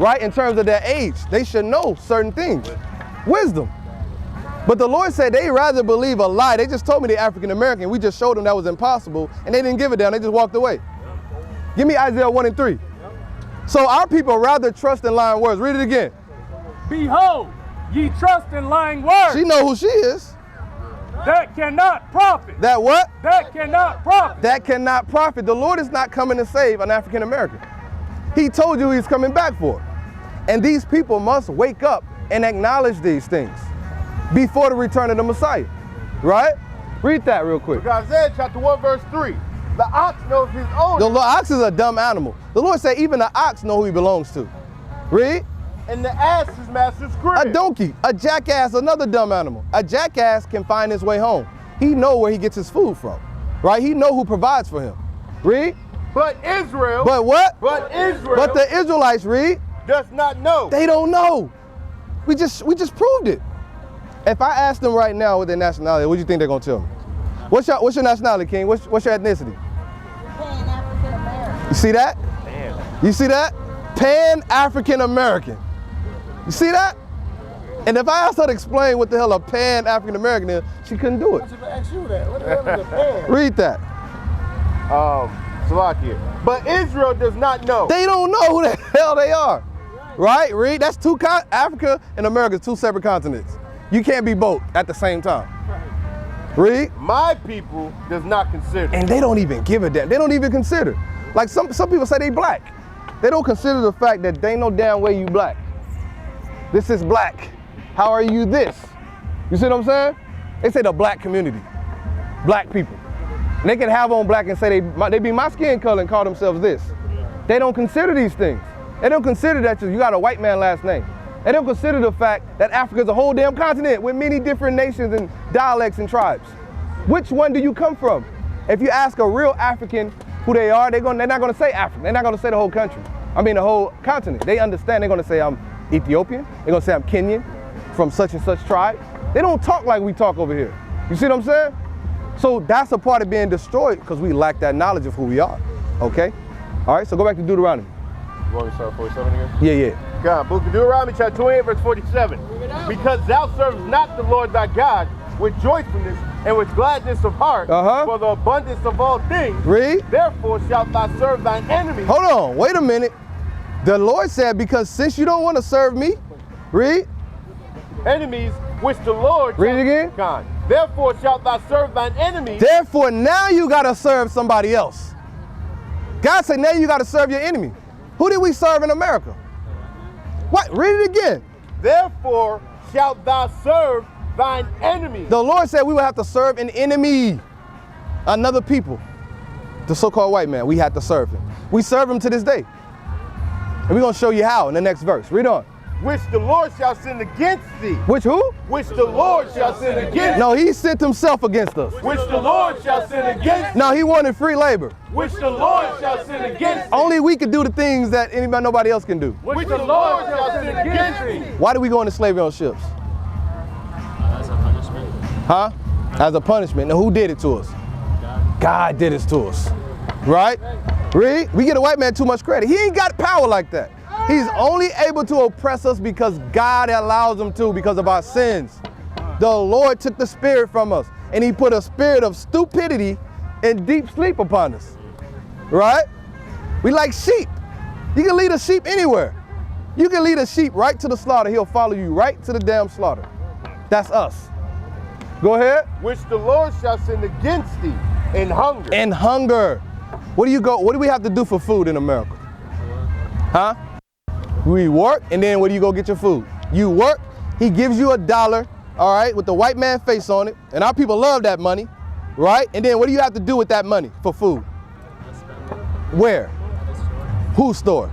right? In terms of their age, they should know certain things. Wisdom. But the Lord said they rather believe a lie. They just told me they're African American. We just showed them that was impossible, and they didn't give it down. They just walked away. Give me Isaiah 1 and 3. So our people rather trust in lying words. Read it again. Behold, ye trust in lying words. She know who she is. That cannot profit. That what? That cannot profit. That cannot profit. The Lord is not coming to save an African American. He told you he's coming back for it. And these people must wake up and acknowledge these things before the return of the Messiah, right? Read that real quick. Isaiah chapter 1, verse 3. The ox knows his owner. The ox is a dumb animal. The Lord said even the ox know who he belongs to. Read. And the ass his master's crib. A donkey, a jackass, another dumb animal. A jackass can find his way home. He know where he gets his food from, right? He know who provides for him. Read. But Israel. But what? But Israel. But the Israelites, read. Does not know. They don't know. We just proved it. If I ask them right now what their nationality, what do you think they're gonna tell me? What's your nationality, King? What's your ethnicity? Pan-African American. You see that? You see that? Pan-African American. You see that? And if I asked her to explain what the hell a Pan-African American is, she couldn't do it. I should ask you that. What the hell is a pan? Read that. Slovakia. But Israel does not know. They don't know who the hell they are. Right? Read. That's Africa and America is two separate continents. You can't be both at the same time. Read. My people does not consider. And they don't even give a damn. They don't even consider. Like some people say they black. They don't consider the fact that they know damn well you black. This is black. How are you this? You see what I'm saying? They say the black community. Black people. And they can have on black and say they be my skin color and call themselves this. They don't consider these things. They don't consider that you got a white man last name. They don't consider the fact that Africa is a whole damn continent with many different nations and dialects and tribes. Which one do you come from? If you ask a real African who they are, they're not gonna say African. They're not gonna say the whole country. I mean the whole continent. They understand. They're gonna say I'm Ethiopian. They're gonna say I'm Kenyan from such and such tribe. They don't talk like we talk over here. You see what I'm saying? So that's a part of being destroyed because we lack that knowledge of who we are. Okay? All right, so go back to Deuteronomy. You want me to start 47 again? Yeah. God, book of Deuteronomy chapter 28, verse 47. Because thou servest not the Lord thy God with joyfulness and with gladness of heart for the abundance of all things. Read. Therefore shalt thou serve thine enemies. Hold on, wait a minute. The Lord said, because since you don't want to serve me, read. Enemies which the Lord. Read it again. God. Therefore shalt thou serve thine enemy. Therefore now you got to serve somebody else. God said now you got to serve your enemy. Who did we serve in America? What? Read it again. Therefore shalt thou serve thine enemy. The Lord said we would have to serve an enemy, another people. The so-called white man, we had to serve him. We serve him to this day. And we're going to show you how in the next verse. Read on. Which the Lord shall send against thee. Which who? Which the Lord shall send against. No, he sent himself against us. Which the Lord shall send against. No, he wanted free labor. Which the Lord shall send against. Only we can do the things that nobody else can do. Which the Lord shall send against thee. Why did we go into slavery on ships? As a punishment. Huh? As a punishment. Now who did it to us? God did it to us. Right? Read. We get a white man too much credit. He ain't got power like that. He's only able to oppress us because God allows him to, because of our sins. The Lord took the spirit from us and he put a spirit of stupidity and deep sleep upon us. Right? We like sheep. You can lead a sheep anywhere. You can lead a sheep right to the slaughter. He'll follow you right to the damn slaughter. That's us. Go ahead. Which the Lord shall send against thee in hunger. And hunger. What do we have to do for food in America? Huh? We work, and then where do you go get your food? You work, he gives you $1, all right, with the white man face on it, and our people love that money, right? And then what do you have to do with that money for food? Where? Whose store?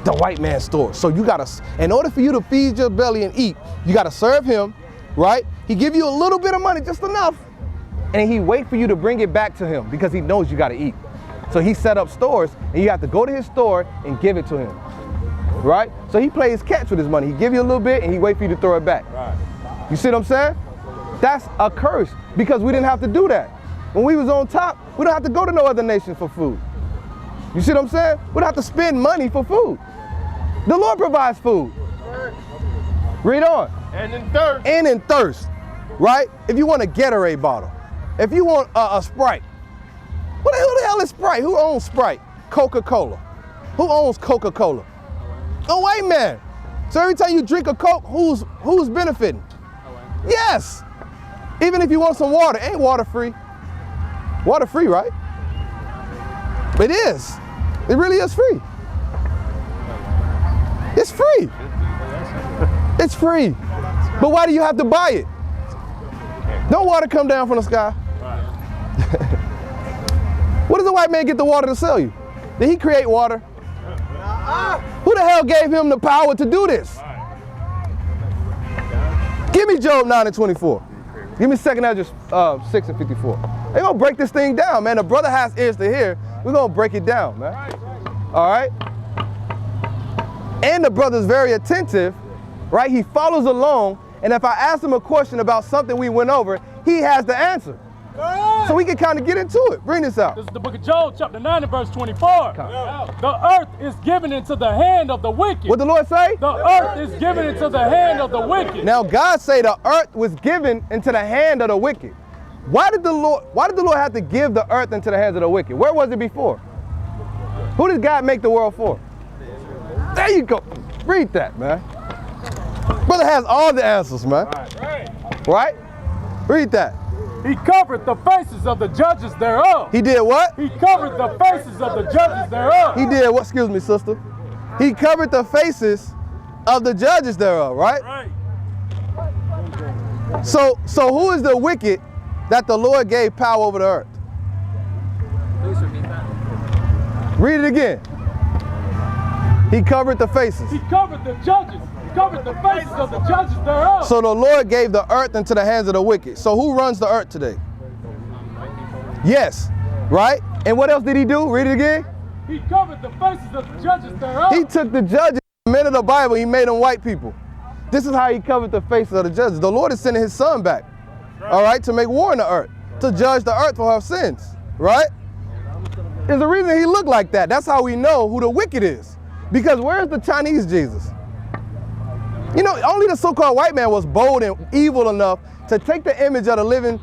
The white man's store. So you gotta, in order for you to feed your belly and eat, you gotta serve him, right? He give you a little bit of money, just enough, and he wait for you to bring it back to him because he knows you gotta eat. So he set up stores, and you have to go to his store and give it to him. Right? So he plays catch with his money. He give you a little bit and he wait for you to throw it back. Right. You see what I'm saying? That's a curse because we didn't have to do that. When we was on top, we don't have to go to no other nation for food. You see what I'm saying? We don't have to spend money for food. The Lord provides food. Read on. And in thirst. And in thirst. Right? If you want a Gatorade bottle, if you want a Sprite, who the hell is Sprite? Who owns Sprite? Coca-Cola. Who owns Coca-Cola? A white man. So every time you drink a Coke, who's benefiting? Yes. Even if you want some water, ain't water free. Water free, right? It is. It really is free. It's free. It's free. But why do you have to buy it? Don't water come down from the sky. What does the white man get the water to sell you? Did he create water? Who the hell gave him the power to do this? Give me Job 9:24. Give me 2nd Ezra 6:54. They're gonna break this thing down, man. The brother has ears to hear. We're gonna break it down, man. All right? And the brother's very attentive, right? He follows along, and if I ask him a question about something we went over, he has the answer. So we can kind of get into it. Bring this out. This is the book of Job, chapter 9 and verse 24. The earth is given into the hand of the wicked. What the Lord say? The earth is given into the hand of the wicked. Now God say the earth was given into the hand of the wicked. Why did the Lord have to give the earth into the hands of the wicked? Where was it before? Who did God make the world for? There you go. Read that, man. Brother has all the answers, man. Right? Read that. He covered the faces of the judges thereof. He did what? He covered the faces of the judges thereof. He did what? Excuse me, sister. He covered the faces of the judges thereof, right? Right. So who is the wicked that the Lord gave power over the earth? Please repeat that. Read it again. He covered the faces. He covered the judges. He covered the faces of the judges thereof. So the Lord gave the earth into the hands of the wicked. So who runs the earth today? Yes, right? And what else did he do? Read it again. He covered the faces of the judges thereof. He took the judges, men of the Bible, he made them white people. This is how he covered the faces of the judges. The Lord is sending his son back, all right, to make war on the earth, to judge the earth for her sins, right? There's a reason he looked like that. That's how we know who the wicked is. Because where's the Chinese Jesus? You know, only the so-called white man was bold and evil enough to take the image of the living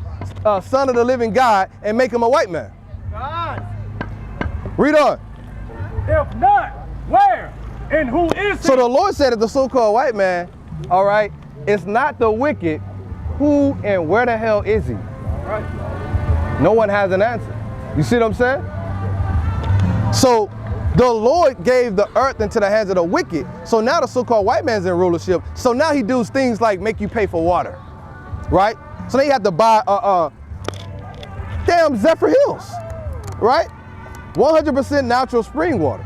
son of the living God and make him a white man. God. Read on. If not, where and who is he? So the Lord said that the so-called white man, all right, it's not the wicked, who and where the hell is he? Right. No one has an answer. You see what I'm saying? So the Lord gave the earth into the hands of the wicked. So now the so-called white man's in rulership. So now he does things like make you pay for water, right? So now you have to buy damn Zephyr Hills, right? 100% natural spring water.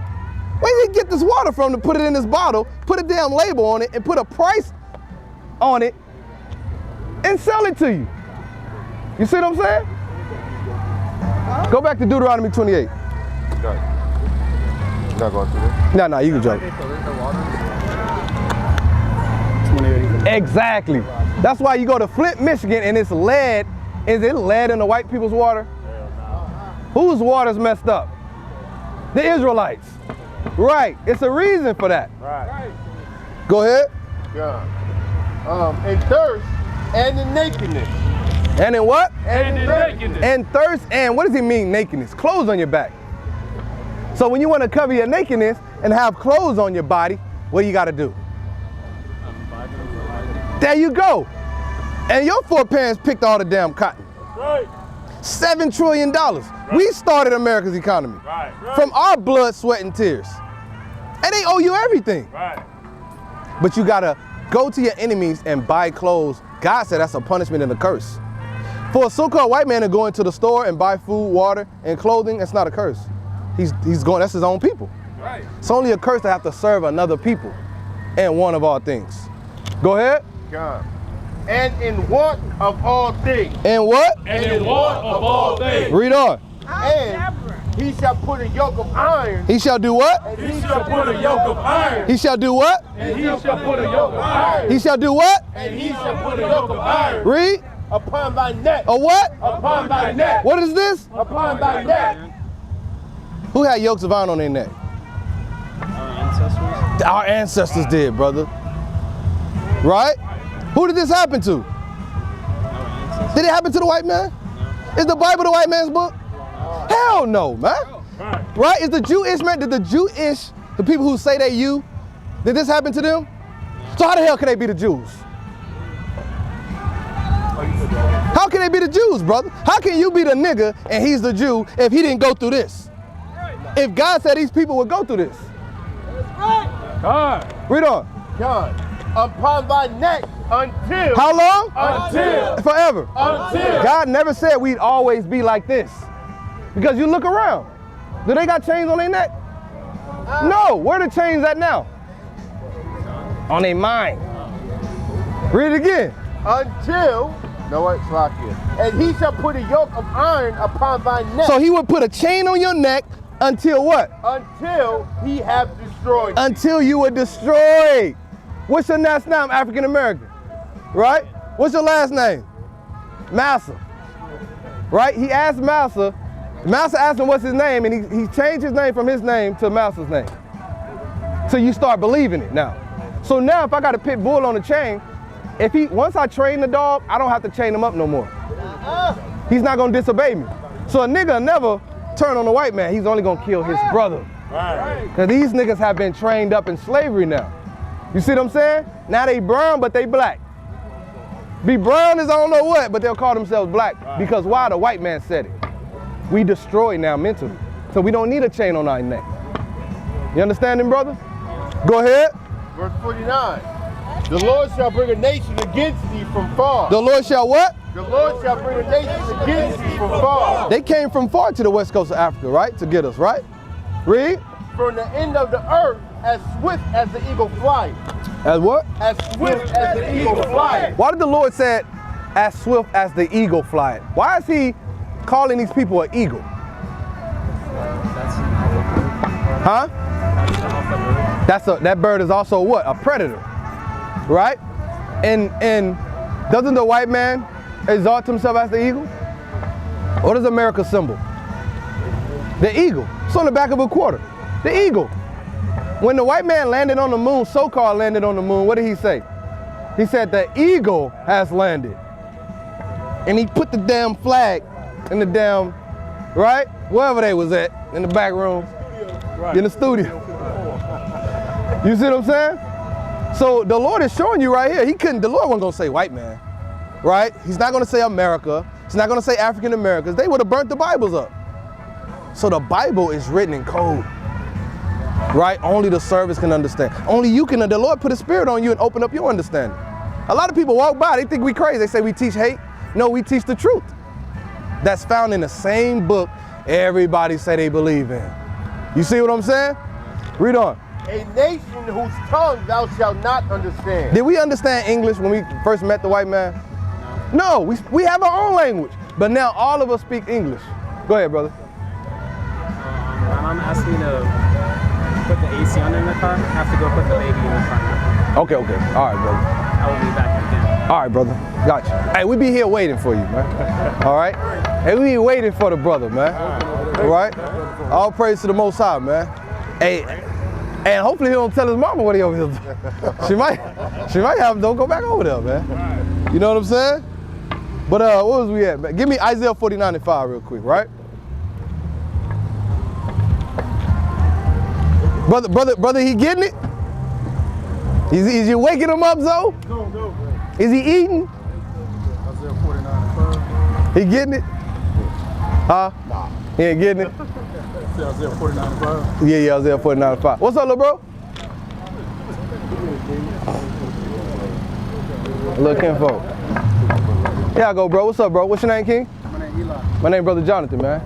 Where did he get this water from to put it in this bottle, put a damn label on it, and put a price on it, and sell it to you? You see what I'm saying? Go back to Deuteronomy 28. You're not going through this? No, you can joke. Exactly. That's why you go to Flint, Michigan, and it's lead. Is it lead in the white people's water? Whose water's messed up? The Israelites. Right. It's a reason for that. Right. Go ahead. Yeah. And thirst and in nakedness. And in what? And in nakedness. And thirst, and what does he mean nakedness? Clothes on your back. So when you want to cover your nakedness and have clothes on your body, what do you got to do? There you go. And your foreparents picked all the damn cotton. Right. $7 trillion. Right. We started America's economy. Right. From our blood, sweat, and tears. And they owe you everything. Right. But you got to go to your enemies and buy clothes. God said that's a punishment and a curse. For a so-called white man to go into the store and buy food, water, and clothing, that's not a curse. He's going, that's his own people. Right. It's only a curse to have to serve another people and one of all things. Go ahead. God. And in want of all things. And what? And in want of all things. Read on. And he shall put a yoke of iron. He shall do what? And he shall put a yoke of iron. He shall do what? And he shall put a yoke of iron. He shall do what? And he shall put a yoke of iron. Read. Upon thy neck. A what? Upon thy neck. What is this? Upon thy neck. Who had yokes of iron on their neck? Our ancestors. Our ancestors did, brother. Right? Who did this happen to? Did it happen to the white man? Is the Bible the white man's book? Hell no, man. Right? Is the Jewish man, the people who say they you, did this happen to them? So how the hell can they be the Jews? How can they be the Jews, brother? How can you be the nigga and he's the Jew if he didn't go through this? If God said these people would go through this. God. Read on. God. Upon thy neck until. How long? Until. Forever. Until. God never said we'd always be like this. Because you look around. Do they got chains on their neck? No. Where the chains at now? On their mind. Read it again. Until. No, it's locked here. And he shall put a yoke of iron upon thy neck. So he would put a chain on your neck until what? Until he have destroyed you. Until you were destroyed. What's your last name? I'm African American. Right? What's your last name? Massa. Right? He asked Massa. Massa asked him what's his name, and he changed his name from his name to Massa's name. So you start believing it now. So now if I got a pit bull on the chain, once I train the dog, I don't have to chain him up no more. He's not gonna disobey me. So a nigga never turn on a white man. He's only gonna kill his brother. Cause these niggas have been trained up in slavery now. You see what I'm saying? Now they brown, but they black. Be brown is I don't know what, but they'll call themselves black. Because why? The white man said it. We destroyed now mentally. So we don't need a chain on our neck. You understanding, brother? Go ahead. Verse 49. The Lord shall bring a nation against thee from far. The Lord shall what? The Lord shall bring a nation against thee from far. They came from far to the west coast of Africa, right? To get us, right? Read. From the end of the earth, as swift as the eagle flies. As what? As swift as the eagle flies. Why did the Lord say as swift as the eagle flies? Why is he calling these people an eagle? Huh? That bird is also what? A predator. Right? And doesn't the white man exalt himself as the eagle? What is America's symbol? The eagle. It's on the back of a quarter. The eagle. When the white man landed on the moon, so-called landed on the moon, what did he say? He said the eagle has landed. And he put the damn flag in the damn, right? Wherever they was at, in the back room, in the studio. You see what I'm saying? So the Lord is showing you right here. The Lord wasn't gonna say white man. right? He's not going to say America. He's not going to say African Americans. They would have burnt the Bibles up. So the Bible is written in code, right? Only the servants can understand. Only you can. The Lord put His Spirit on you and open up your understanding. A lot of people walk by, they think we crazy. They say we teach hate. No, we teach the truth. That's found in the same book everybody say they believe in. You see what I'm saying? Read on. A nation whose tongue thou shalt not understand. Did we understand English when we first met the white man? No, we have our own language. But now all of us speak English. Go ahead, brother. My mom asked me to put the AC on in the car. I have to go put the baby in the car. Okay. All right, brother. I will be back again. All right, brother. Gotcha. Hey, we be here waiting for you, man. All right? Hey, we be waiting for the brother, man. All right? All praise to the Most High, man. Hey, and hopefully he don't tell his mama what he over here. She might have him, don't go back over there, man. You know what I'm saying? But what was we at, man? Give me Isaiah 49:5 real quick, right? Brother, he getting it? Is you waking him up, Zoe? No. Is he eating? Isaiah 49:5. He getting it? Huh? Nah. He ain't getting it? Isaiah 49:5. Yeah, Isaiah 49:5. What's up, little bro? Little kinfolk. Here I go, bro. What's up, bro? What's your name, King? My name Eli. My name Brother Jonathan, man.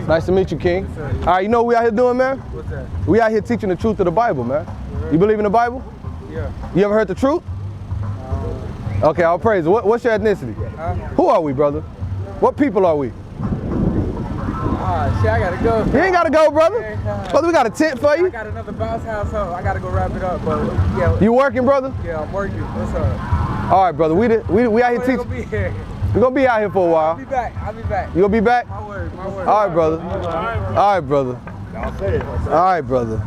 Nice to meet you, King. All right, you know what we out here doing, man? What's that? We out here teaching the truth of the Bible, man. You believe in the Bible? Yeah. You ever heard the truth? Okay, I'll praise it. What's your ethnicity? Who are we, brother? What people are we? Shit, I gotta go. You ain't gotta go, brother. Brother, we got a tent for you. I got another bounce house, so I gotta go wrap it up. But yeah. You working, brother? Yeah, I'm working. What's up? All right, brother. We out here teaching. Be here. We're gonna be out here for a while. I'll be back. You gonna be back? My word. All right, brother. All right, brother. All right, brother.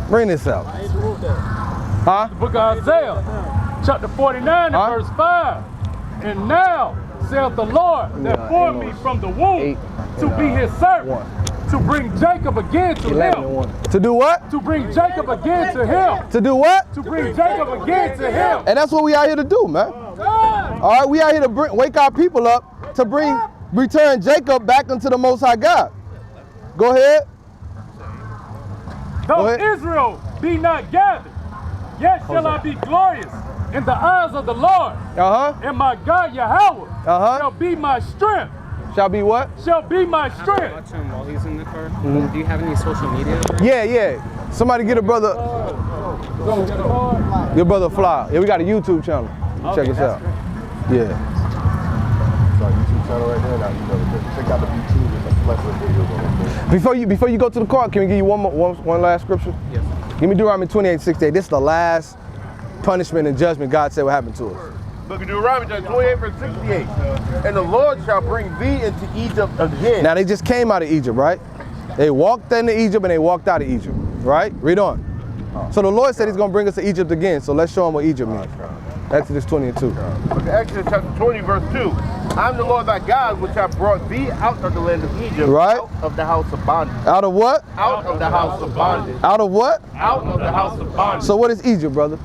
Bring this out. Huh? The book of Isaiah, chapter 49 and verse 5. And now saith the Lord that formed me from the womb to be his servant, to bring Jacob again to him. To do what? To bring Jacob again to him. To do what? To bring Jacob again to him. And that's what we out here to do, man. All right, we out here to wake our people up to return Jacob back unto the Most High God. Go ahead. Though Israel be not gathered, yet shall I be glorious in the eyes of the Lord. And my God Yahweh shall be my strength. Shall be what? Shall be my strength. Watch him while he's in the car. Do you have any social media? Yeah. Somebody get a brother. Your brother Fly. Yeah, we got a YouTube channel. Check us out. Yeah. It's our YouTube channel right there. Now you know, check out the YouTube and the plethora of videos on there. Before you go to the car, can we give you one last scripture? Yes. Give me Deuteronomy 28:68. This is the last punishment and judgment God said will happen to us. Book of Deuteronomy, chapter 28, verse 68. And the Lord shall bring thee into Egypt again. Now they just came out of Egypt, right? They walked into Egypt and they walked out of Egypt, right? Read on. So the Lord said He's going to bring us to Egypt again. So let's show them what Egypt means. Exodus 20:2. Book of Exodus, chapter 20, verse 2. I'm the Lord thy God, which have brought thee out of the land of Egypt, out of the house of bondage. Out of what? Out of the house of bondage. Out of what? Out of the house of bondage. So what is Egypt, brother?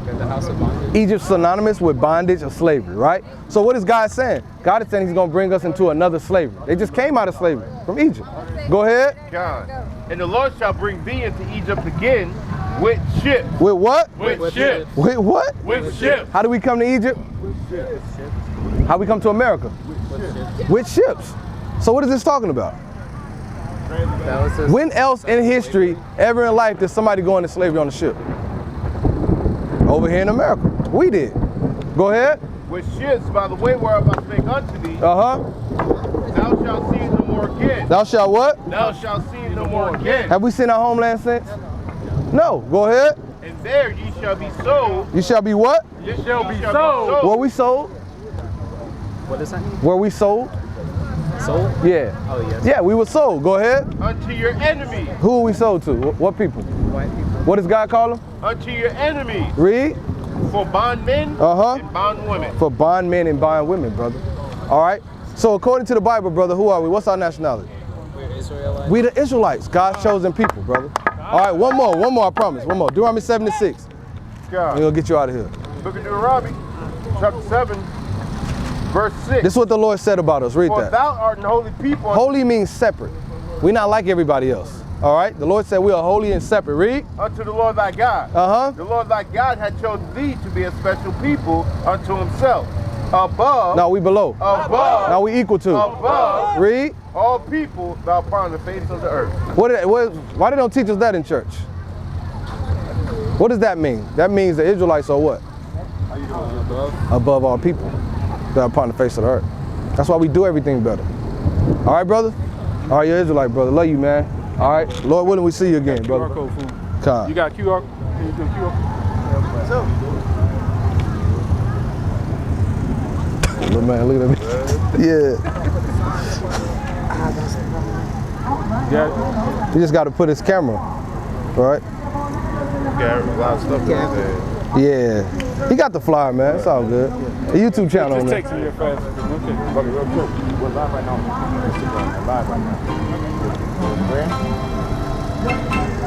The house of bondage. Egypt's synonymous with bondage or slavery, right? So what is God saying? God is saying He's going to bring us into another slavery. They just came out of slavery from Egypt. Go ahead. God. And the Lord shall bring thee into Egypt again with ships. With what? With ships. With what? With ships. How do we come to Egypt? How we come to America? With ships. So what is this talking about? When else in history, ever in life, did somebody go into slavery on a ship? Over here in America. We did. Go ahead. With ships by the way whereof I spake unto thee. Thou shalt see no more again. Thou shalt what? Thou shalt see no more again. Have we seen our homeland since? No. Go ahead. And there ye shall be sold. You shall be what? Ye shall be sold. Were we sold? What does that mean? Were we sold? Sold? Yeah. Oh, yes. Yeah, we were sold. Go ahead. Unto your enemies. Who are we sold to? What people? White people. What does God call them? Unto your enemies. Read. For bondmen and bondwomen. For bondmen and bondwomen, brother. All right. So according to the Bible, brother, who are we? What's our nationality? We're Israelites. We the Israelites, God's chosen people, brother. All right, one more, I promise. One more. Deuteronomy 7:6. God. We're gonna get you out of here. Book of Deuteronomy, chapter 7, verse 6. This is what the Lord said about us. Read For that. thou art an holy people. Holy means separate. We're not like everybody else. All right? The Lord said we are holy and separate. Read. Unto the Lord thy God. The Lord thy God had chosen thee to be a special people unto himself. Above. No, we below. Above. Now we equal to. Above. Read. All people thou upon the face of the earth. Why they don't teach us that in church? What does that mean? That means the Israelites are what? Above all people that are upon the face of the earth. That's why we do everything better. All right, brother? All right, you're Israelite, brother. Love you, man. All right? Lord willing, we see you again, brother. QR code, fool. Come. You got QR? Can you do QR? Little man, look at me. Yeah. He just got to put his camera, right? Got a lot of stuff there. Yeah. He got the flyer, man. It's all good. The YouTube channel on Just there. text me real fast. Okay. Real quick. We're live right now. Instagram. Live right now. Where?